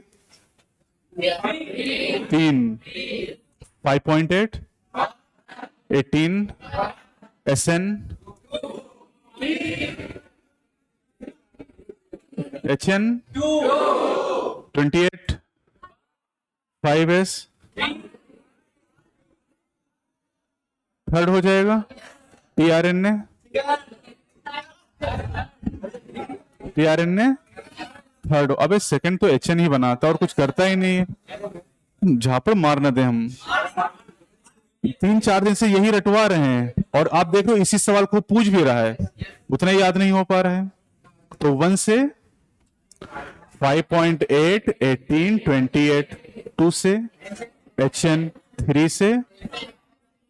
3, 5.8, 18, SN, HN, 28, 5s, थर्ड हो जाएगा टीआरएनए. TRNA third. अबे सेकंड तो एचएन ही बनाता और कुछ करता ही नहीं है. झापड़ मार न दे. हम 3-4 दिन से यही रटवा रहे हैं और आप देखो इसी सवाल को पूछ भी रहा है, उतना याद नहीं हो पा रहा है. तो 1 से 5.8, 18, 28, 2 से HN, 3 से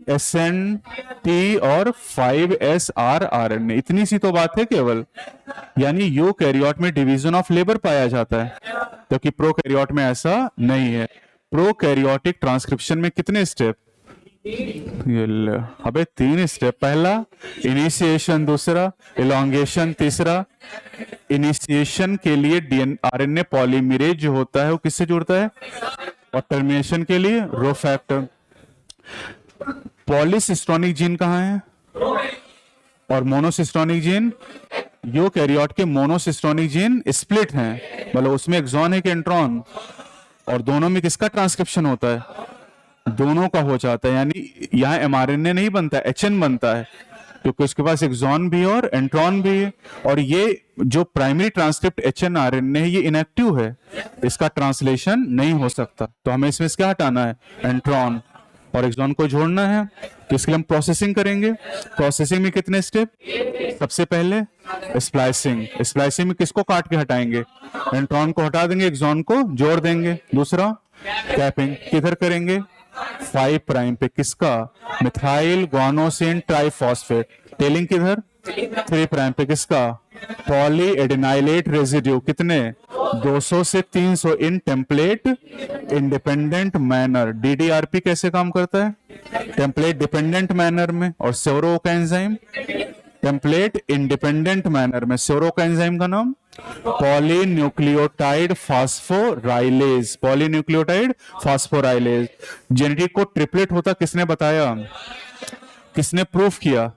SN, T और 5SR RNA. इतनी सी तो बात है केवल. यानी यूकैरियोट में डिवीजन ऑफ लेबर पाया जाता है, क्योंकि प्रोकैरियोट में ऐसा नहीं है. प्रोकैरियोटिक ट्रांसक्रिप्शन में कितने स्टेप? अबे 3 स्टेप. पहला इनिशिएशन, दूसरा इलॉन्गेशन, तीसरा इनिशिएशन के लिए आरएनए पॉलीमरेज जो होता है वो किससे जुड़ता है? और टर्मिनेशन के लिए रो फैक्टर. पॉलीसिस्टोनिक जीन कहाँ है? और मोनोसिस्टोनिक जीन? यूकैरियोट के मोनोसिस्टोनिक जीन स्प्लिट हैं, मतलब उसमें एक्सॉन है कि इंट्रॉन, और दोनों में किसका ट्रांसक्रिप्शन होता है? दोनों का हो जाता है. यानी यहाँ एमआरएनए नहीं बनता है, एचएन बनता है, क्योंकि उसके पास एक्सॉन भी है और एंट्रॉन भी है. और ये जो प्राइमरी ट्रांसक्रिप्ट एचएन आरएनए है ये इनएक्टिव है, इसका ट्रांसलेशन नहीं हो सकता. तो हमें इसमें क्या हटाना है? एंट्रॉन और एक्सॉन को जोड़ना है. तो इसके लिए हम प्रोसेसिंग करेंगे. प्रोसेसिंग में कितने स्टेप? सबसे पहले स्प्लाइसिंग. स्प्लाइसिंग में किसको काट के हटाएंगे? एंट्रॉन को हटा देंगे, एक्सॉन को जोड़ देंगे. दूसरा कैपिंग किधर करेंगे? 5 प्राइम पे. किसका? Methyl guanosine triphosphate. टेलिंग किधर? 3 प्राइम पे. किसका? Poly adenylate residue. कितने? 200 से 300 in template independent manner. DDRP कैसे काम करता है? टेम्पलेट डिपेंडेंट मैनर में. और सेवरो का एंजाइम टेम्पलेट इंडिपेंडेंट मैनर में. सेवरो का एंजाइम का नाम polynucleotide phosphorylase. Polynucleotide phosphorylase. Genetic को ट्रिपलेट होता किसने बताया? किसने प्रूफ किया?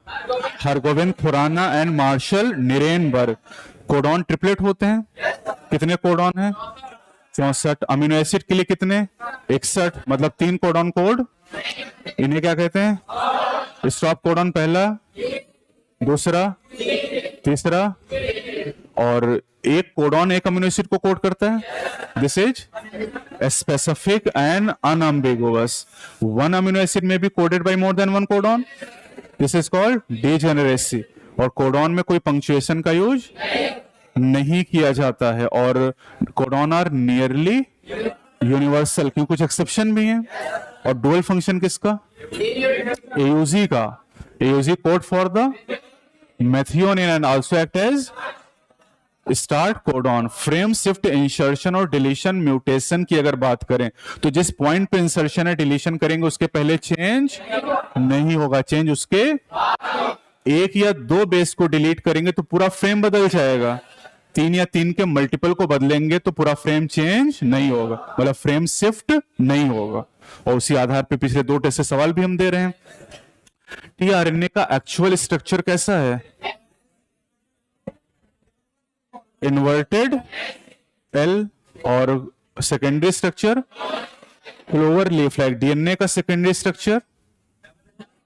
Hargobind Khorana and Marshall Nirenberg. Codon triplet होते हैं. कितने कोडॉन है? 64. अमीनो एसिड के लिए कितने? 61. मतलब 3 कोडॉन कोड. इन्हें क्या कहते हैं? Stop codon. पहला, दूसरा, तीसरा. और एक कोडॉन एक अमीनो एसिड को कोड करता है. This is specific and unambiguous. 1 amino acid में भी coded by more than 1 codon. This is called degeneracy. और कोडॉन में कोई पंक्चुएशन का यूज नहीं किया जाता है. और कोडॉन आर नियरली यूनिवर्सल, क्यों कुछ एक्सेप्शन भी हैं. और डुअल फंक्शन किसका? एयूजी का. AUG code for the methionine and also act as start codon. Frame shift insertion और डिलीशन म्यूटेशन की अगर बात करें तो जिस पॉइंट पे इंसर्शन है डिलीशन करेंगे उसके पहले चेंज नहीं होगा. चेंज उसके 1 या 2 बेस को डिलीट करेंगे तो पूरा फ्रेम बदल जाएगा. 3 या 3 के मल्टीपल को बदलेंगे तो पूरा फ्रेम चेंज नहीं होगा, मतलब फ्रेम शिफ्ट नहीं होगा. और उसी आधार पे पिछले 2 टेस्ट से सवाल भी हम दे रहे हैं. टीआरएनए का एक्चुअल स्ट्रक्चर कैसा है? Inverted L. और secondary structure clover leaf. Like DNA का secondary structure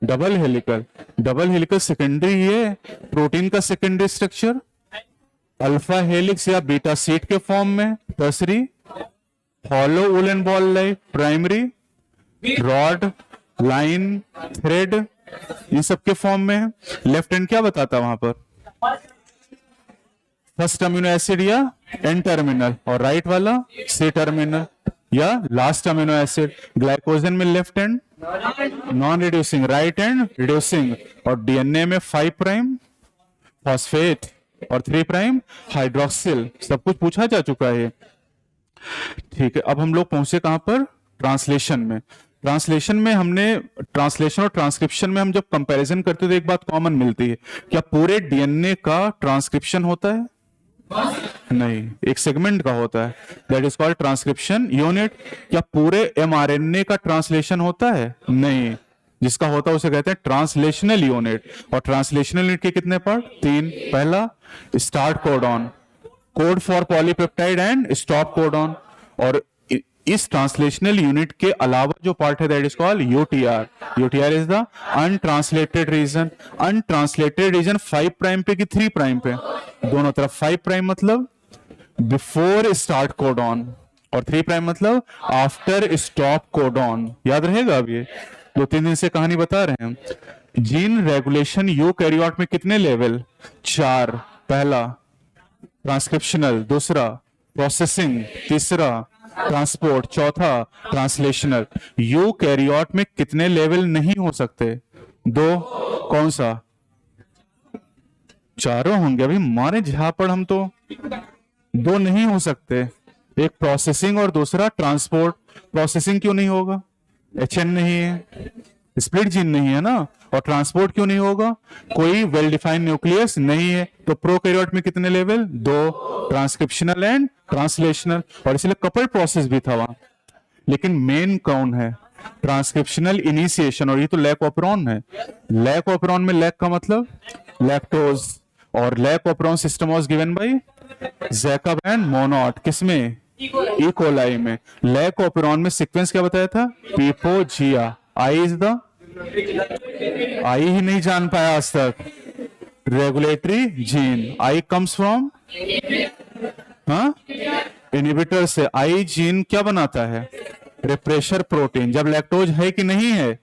double helical. Double helical secondary है. प्रोटीन का सेकेंडरी स्ट्रक्चर अल्फा हेलिक्स या बीटा सीट के फॉर्म में. Tertiary hollow woollen ball like. Primary rod, line, thread, इन सब के फॉर्म में है। लेफ्ट हैंड क्या बताता है वहां पर, फर्स्ट अमीनो एसिड या एन टर्मिनल, और राइट वाला सी टर्मिनल या लास्ट अमीनो एसिड। ग्लाइकोजन में left hand non reducing, right hand reducing, और डीएनए में 5 प्राइम फॉस्फेट और 3 प्राइम हाइड्रोक्सिल। सब कुछ पूछा जा चुका है। ठीक है, अब हम लोग पहुंचे कहां पर, ट्रांसलेशन में। ट्रांसलेशन में हमने ट्रांसलेशन और ट्रांसक्रिप्शन में हम जब कंपैरिजन करते हैं तो एक बात कॉमन मिलती है, क्या पूरे डीएनए का ट्रांसक्रिप्शन होता है? नहीं, एक सेगमेंट का होता है, that is called transcription unit. क्या पूरे एमआरएनए का ट्रांसलेशन होता है? नहीं, जिसका होता है उसे कहते हैं ट्रांसलेशनल यूनिट। और ट्रांसलेशनल यूनिट के कितने पार्ट? 3। पहला start codon, code for polypeptide and stop codon. और इस ट्रांसलेशनल यूनिट के अलावा जो पार्ट है that is called UTR. UTR is the untranslated region. Untranslated region 5 prime पे कि 3 प्राइम पे? दोनों तरफ। 5 प्राइम मतलब बिफोर स्टार्ट कोडॉन, और 3 प्राइम मतलब आफ्टर स्टॉप कोडॉन। याद रहेगा? अब ये 2-3 दिन से कहानी बता रहे हैं। जीन रेगुलेशन यूकैरियोट में कितने लेवल? 4। पहला ट्रांसक्रिप्शनल, दूसरा प्रोसेसिंग, तीसरा ट्रांसपोर्ट, चौथा ट्रांसलेशनल। यूकैरियोट में कितने लेवल नहीं हो सकते? 2। कौन सा? चारों होंगे। अभी मारे झापड़ हम तो। 2 नहीं हो सकते, एक प्रोसेसिंग और दूसरा ट्रांसपोर्ट। प्रोसेसिंग क्यों नहीं होगा? एचएन नहीं है, स्प्लिट जीन नहीं है ना। और ट्रांसपोर्ट क्यों नहीं होगा? कोई वेल डिफाइंड न्यूक्लियस नहीं है। तो प्रोकैरियोट में कितने लेवल? 2, transcriptional and translational. और इसलिए कपल प्रोसेस भी था वहां। लेकिन मेन कौन है? Transcriptional initiation. और ये तो लैक ऑपरॉन है। लैक ऑपरॉन में लैक का मतलब लैक्टोज, और lac operon system was given by Jacob and Monod. किसमें? ई कोलाई में। लैक ऑपरॉन में सीक्वेंस क्या बताया था? पीपोजिया। आई इज द, आई ही नहीं जान पाया आज तक, regulatory gene. I comes from inhibitor से। आई जीन क्या बनाता है? Refresher protein. जब लैक्टोज है कि नहीं है?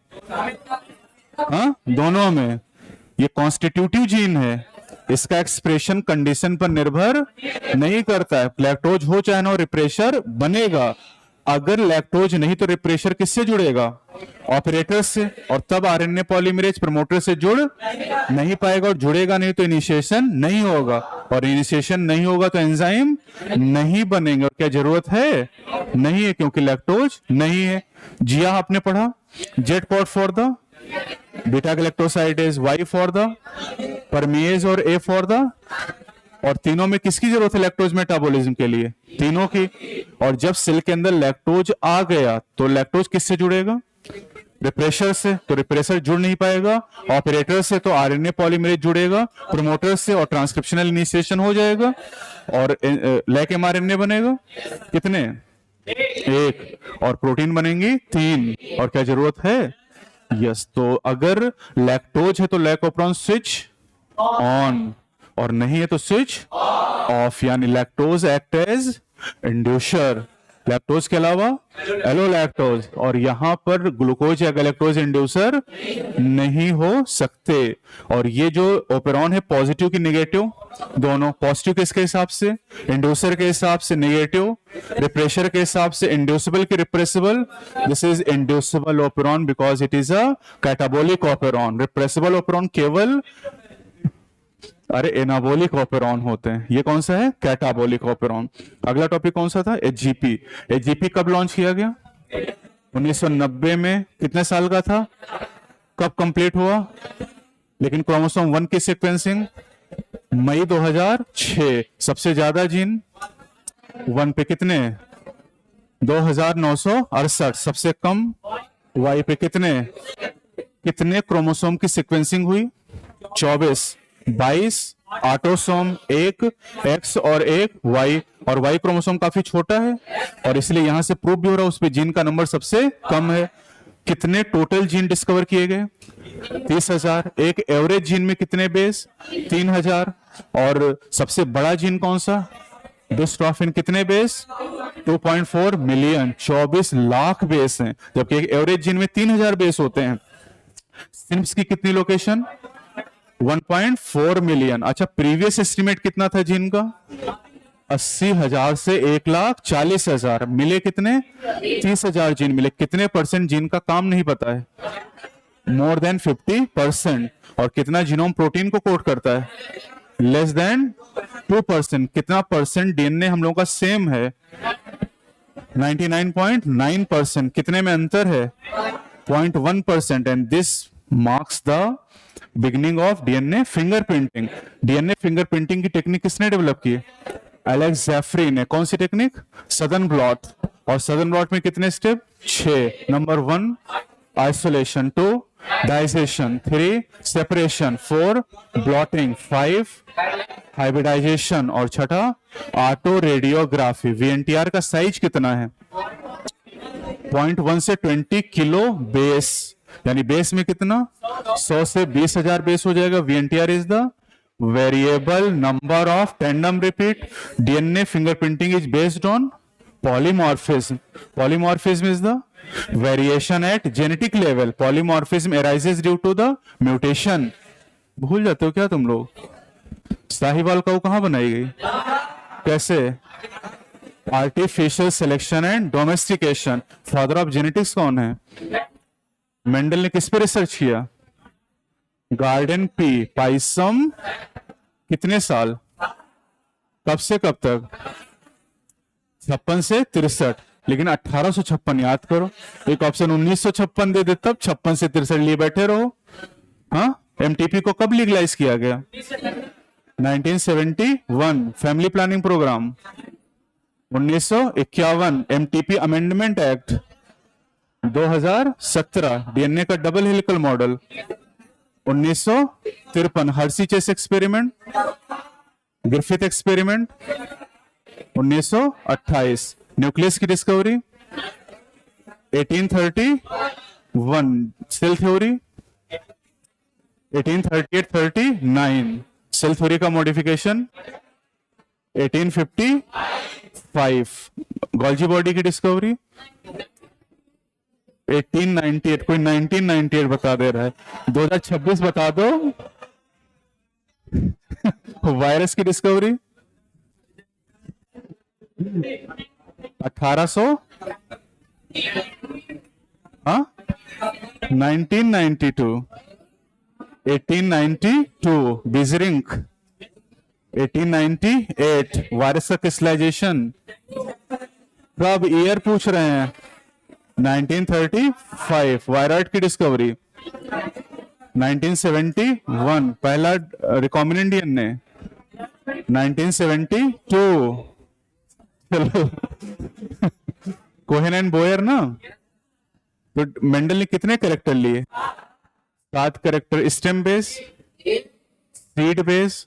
दोनों में। ये कॉन्स्टिट्यूटिव जीन है, इसका एक्सप्रेशन कंडीशन पर निर्भर नहीं करता है। लैक्टोज हो चाहे ना हो, रिप्रेशर बनेगा। अगर लैक्टोज नहीं तो रिप्रेशर किससे जुड़ेगा? ऑपरेटर से। और तब आरएनए पॉलीमरेज प्रमोटर से जुड़ नहीं पाएगा, और जुड़ेगा नहीं तो इनिशिएशन नहीं होगा, और इनिशिएशन नहीं होगा तो एंजाइम नहीं बनेंगे। और क्या जरूरत है? नहीं है, क्योंकि लैक्टोज नहीं है। जिया आपने पढ़ा, जेड पॉट for the beta galactosidase, y for the permease, और ए फॉर द। और तीनों में किसकी जरूरत है लैक्टोज मेटाबॉलिज्म के लिए? तीनों की। और जब सेल के अंदर लैक्टोज आ गया तो लैक्टोज किससे जुड़ेगा? रिप्रेशर से। तो रिप्रेशर जुड़ नहीं पाएगा। ऑपरेटर से तो आरएनए पॉलीमरेज जुड़ेगा, प्रमोटर से और ट्रांसक्रिप्शनल इनिशिएशन हो जाएगा, और लैक एमआरएनए बनेगा। कितने? 1। और प्रोटीन बनेंगी 3। और क्या जरूरत है? यस। तो अगर लैक्टोज है तो लैक ऑपरॉन स्विच ऑन, और नहीं है तो स्विच ऑफ। यानी lactose act as inducer. Lactose के अलावा एलोलैक्टोज, और यहां पर ग्लूकोज या गैलेक्टोज इंड्यूसर नहीं हो सकते। और ये जो ओपेरॉन है, पॉजिटिव की नेगेटिव? दोनों। पॉजिटिव किसके हिसाब से? इंड्यूसर के हिसाब से। नेगेटिव रिप्रेशर के हिसाब से। इंड्यूसिबल की repressible? This is inducible operon because it is a catabolic operon. Repressible operon केवल एनाबोलिक ऑपेरॉन होते हैं। ये कौन सा है? Catabolic operon. अगला टॉपिक कौन सा था? एचजीपी। एचजीपी कब लॉन्च किया गया? 1990 में। कितने साल का था? कब कंप्लीट हुआ? लेकिन क्रोमोसोम 1 की सीक्वेंसिंग मई 2006। सबसे ज्यादा जीन 1 पे कितने? 2968। सबसे कम वाई पे कितने? कितने क्रोमोसोम की सीक्वेंसिंग हुई? 24। 22 ऑटोसोम, 1 एक्स और 1 वाई। और वाई क्रोमोसोम काफी छोटा है, और इसलिए यहां से प्रूव भी हो रहा है उस पे जीन का नंबर सबसे कम है। कितने टोटल जीन डिस्कवर किए गए? 30,000। एक एवरेज जीन में कितने बेस? 3,000। और सबसे बड़ा जीन कौन सा? डिस्ट्रॉफिन। कितने बेस? 2.4 मिलियन। 24 लाख बेस हैं, जबकि एक एवरेज जीन में 3,000 बेस होते हैं। सिम्प्स की कितनी लोकेशन? 1.4 मिलियन। अच्छा, प्रीवियस एस्टिमेट कितना था जीन का? 80,000 से 1,40,000। मिले कितने? 30,000 जीन मिले। कितने परसेंट जीन का काम नहीं पता है? More than 50%। और कितना जीनोम प्रोटीन को कोड करता है? Less than 2%। कितना परसेंट डीएनए हम लोगों का सेम है? 99.9%। कितने में अंतर है? 0.1%। And this marks the beginning of DNA fingerprinting. DNA fingerprinting की टेक्निक किसने डेवलप की? एलेक्स जेफरी ने। कौन सी टेक्निक? Southern blot. और सदर्न ब्लॉट में कितने step? 6। Number 1 isolation, 2 digestion, 3 separation, 4 blotting, 5 hybridisation और छठा ऑटो रेडियोग्राफी। वीएनटीआर का साइज कितना है? 0.1 से 20 किलो बेस। यानी बेस में कितना? 100 से 20,000 बेस हो जाएगा। VNTR is the variable number of tandem repeat. DNA fingerprinting is based on polymorphism. Polymorphism is the variation at genetic level. Polymorphism arises due to the mutation. भूल जाते हो क्या तुम लोग? साहिवाल काऊ कहां बनाई गई? कैसे? Artificial selection and domestication. Father of genetics कौन है? मेंडल ने किस पे रिसर्च किया? Garden pea. पाइसम कितने साल? कब से कब तक? 56 से 63। लेकिन 1856 याद करो। एक ऑप्शन 1956 दे दे, तब 56 से 63 लिए बैठे रहो। हाँ, एमटीपी को कब लीगलाइज किया गया? 1971। Family planning programme 1951। MTP amendment act 2017। DNA का double helical model 1953। Hershey Chase experiment, Griffith experiment 1928। Nucleus की discovery 1831। Cell theory 1838-39। Cell theory का मॉडिफिकेशन 1855। गॉल्जी बॉडी की डिस्कवरी 1898। कोई 1998 बता दे रहा है। 2026 बता दो। वायरस की डिस्कवरी 1800। हाँ, 1992। 1892 बिजरिंक। 1898 वायरस का क्रिस्टलाइजेशन। कब ईयर पूछ रहे हैं? 1935 वायरॉइड की डिस्कवरी। 1971 पहला रिकॉम्बिनेंट डीएनए। 1972 चलो कोहेन एंड बोयर ना। तो मेंडल ने कितने कैरेक्टर लिए? 7 character. Stem base, seed base,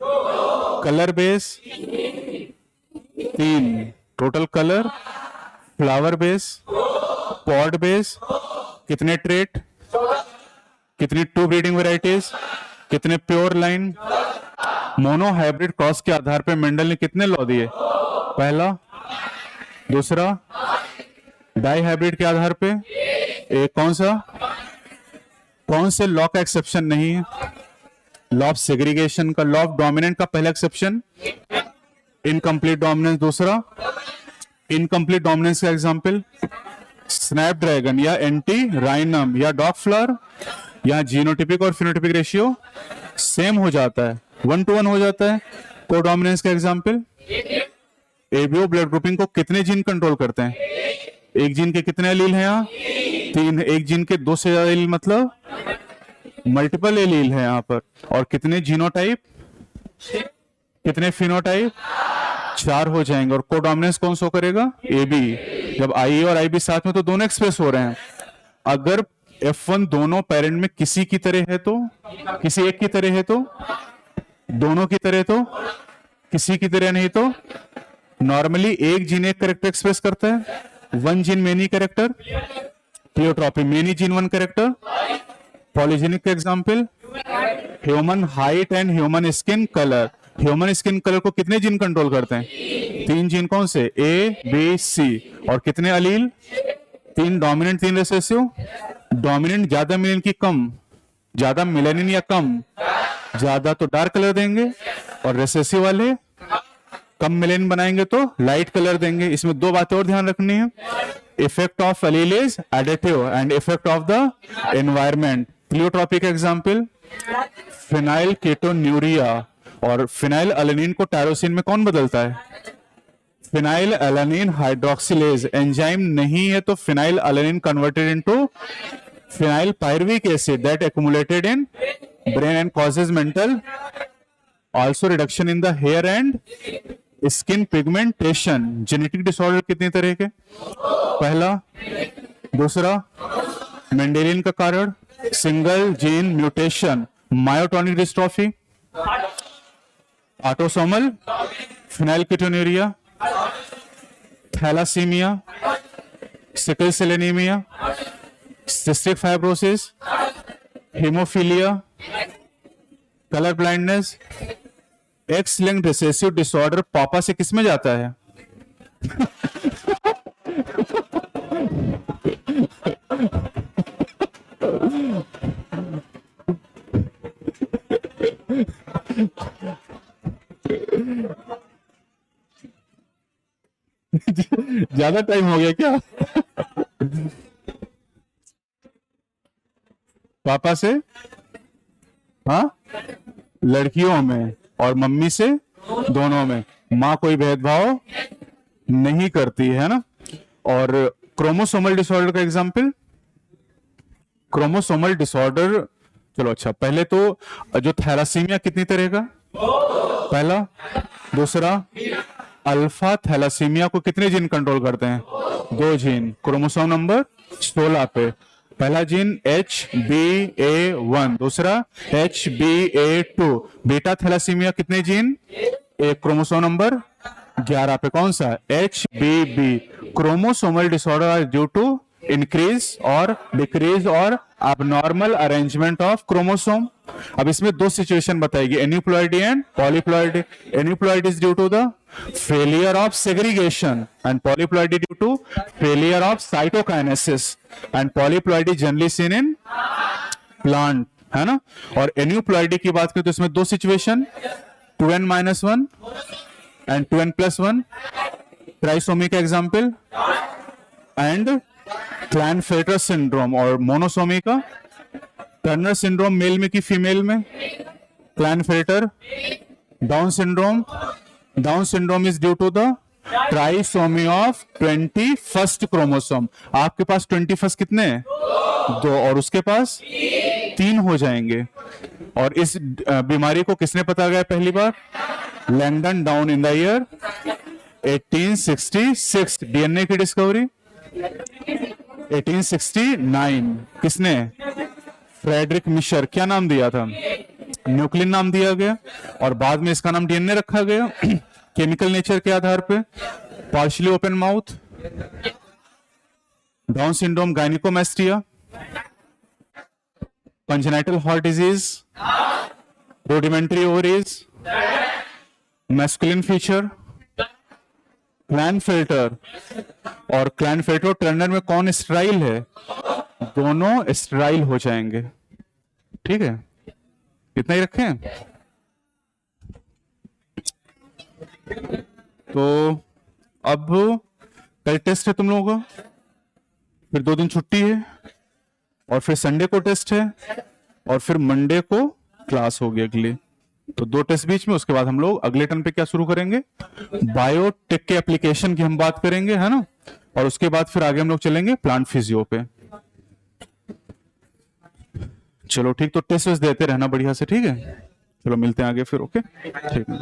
colour base 3 total. Colour, flower base, pod base कितने ट्रेट? कितनी 2 ब्रीडिंग वेराइटीज? कितने pure line? Mono hybrid cross के आधार पर मेंडल ने कितने लॉ दिए? पहला, दूसरा। डाई हाइब्रिड के आधार पे एक कौन सा? कौन से लॉ का एक्सेप्शन नहीं है? लॉ ऑफ सेग्रीगेशन का। लॉ ऑफ डोमिनेंट का पहला एक्सेप्शन इनकम्प्लीट डोमिनेंस। दूसरा, इनकम्प्लीट डोमिनेंस का एग्जांपल स्नैपड्रैगन या एंटी राइनम या डॉग फ्लावर। या जीनोटिपिक और फिनोटिपिक रेशियो सेम हो जाता है, 1:1 हो जाता है। कोडोमिनेंस का एग्जांपल एबीओ ब्लड ग्रुपिंग को कितने जीन कंट्रोल करते हैं? एक जीन के कितने एलील हैं यहाँ? 3। एक जीन के 2 से ज्यादा एलील, मतलब मल्टीपल एलील है यहाँ पर। और कितने जीनोटाइप? कितने फिनोटाइप? 4 हो जाएंगे। और कोडोमिनेंस कौन सा करेगा? एबी। जब आई और आई बी साथ में तो दोनों एक्सप्रेस हो रहे हैं। अगर F1 दोनों पेरेंट में किसी की तरह है तो, किसी एक की तरह है तो, दोनों की तरह तो, किसी की तरह नहीं तो। नॉर्मली एक जीन एक कैरेक्टर एक्सप्रेस करता है। 1 gene many character. Pleiotropy many gene 1 character. Polygenic का example human height and human skin colour. Human skin colour को कितने जीन कंट्रोल करते हैं? 3 जीन। कौन से? ए, बी, सी। और कितने अलील? 3 डोमिनेंट 3 रिसेसिव। डोमिनेंट ज्यादा मिलेन की कम? ज्यादा मेलानिन या कम? ज्यादा तो डार्क कलर देंगे, और रिसेसिव वाले कम मेलेनिन बनाएंगे तो लाइट कलर देंगे। इसमें दो बातें और ध्यान रखनी है, effect of allele is additive and effect of the environment. Pleiotropic example phenylketonuria, और फिनाइल अलेनिन को टायरोसिन में कौन बदलता है? फिनाइल अलेनिन हाइड्रोक्सिलेज एंजाइम नहीं है, तो phenylalanine converted into phenyl pyruvic acid that accumulated in brain and causes mental also reduction in the hair and skin pigmentation. Genetic disorder कितने तरह के? पहला, दूसरा, मेंडेलियन का कारण, single gene mutation, myotonic dystrophy, autosomal phenylketonuria, thalassaemia, sickle cell anaemia, cystic fibrosis, haemophilia, colour blindness. X linked recessive disorder पापा से किसमें जाता है? ज्यादा टाइम हो गया क्या? पापा से? हाँ, लड़कियों में, और मम्मी से दोनों में। माँ कोई भेदभाव नहीं करती है ना। और क्रोमोसोमल डिसऑर्डर का एग्जांपल, क्रोमोसोमल डिसऑर्डर, चलो अच्छा, पहले तो जो थैलासीमिया कितनी तरह का? पहला, दूसरा, अल्फा थैलासीमिया को कितने जीन कंट्रोल करते हैं? 2 जीन, क्रोमोसोम नंबर 16 पे। पहला जीन HbA1, दूसरा HbA2। बीटा थैलासीमिया कितने जीन? एक, क्रोमोसोम नंबर 11 पे। कौन सा? HbB। Chromosomal disorder are due to increase और डिक्रीज और abnormal अरेंजमेंट ऑफ क्रोमोसोम। अब इसमें दो सिचुएशन बताएगी, aneuploidy and polyploidy. Aneuploidy is due to the failure of segregation and polyploidy due to failure of cytokinesis, and polyploidy generally seen in plant, है ना। और aneuploidy की बात करें तो इसमें दो situation, 2n-1 and 2n+1, trisomy का एग्जाम्पल, एंड क्लाइनफेल्टर सिंड्रोम। और मोनोसोमी का टर्नर सिंड्रोम, मेल में कि फीमेल में? Klinefelter. Down syndrome, Down syndrome is due to the trisomy of 21st chromosome. आपके पास 21 कितने हैं? 2, और उसके पास 3 हो जाएंगे। और इस बीमारी को किसने पता लगाया पहली बार? Langdon Down in the year 1866। DNA की डिस्कवरी 1869। किसने? Friedrich Miescher. क्या नाम दिया था? न्यूक्लिन नाम दिया गया, और बाद में इसका नाम डीएनए रखा गया केमिकल नेचर के आधार पे। Partially open mouth, Down syndrome, gynaecomastia, congenital heart disease, rudimentary ovaries, masculine feature, Klinefelter. और क्लाइनफेल्टर टर्नर में कौन स्टेराइल है? दोनों स्टेराइल हो जाएंगे। ठीक है, इतना ही रखें। तो अब कल टेस्ट है तुम लोगों का, फिर 2 दिन छुट्टी है, और फिर संडे को टेस्ट है, और फिर मंडे को क्लास होगी अगली। तो 2 टेस्ट बीच में, उसके बाद हम लोग अगले टर्म पे क्या शुरू करेंगे? बायोटेक के एप्लीकेशन की हम बात करेंगे, है ना। और उसके बाद फिर आगे हम लोग चलेंगे प्लांट फिजियो पे। चलो ठीक, तो टेस्ट देते रहना बढ़िया से, ठीक है। चलो मिलते हैं आगे फिर, ओके, ठीक है।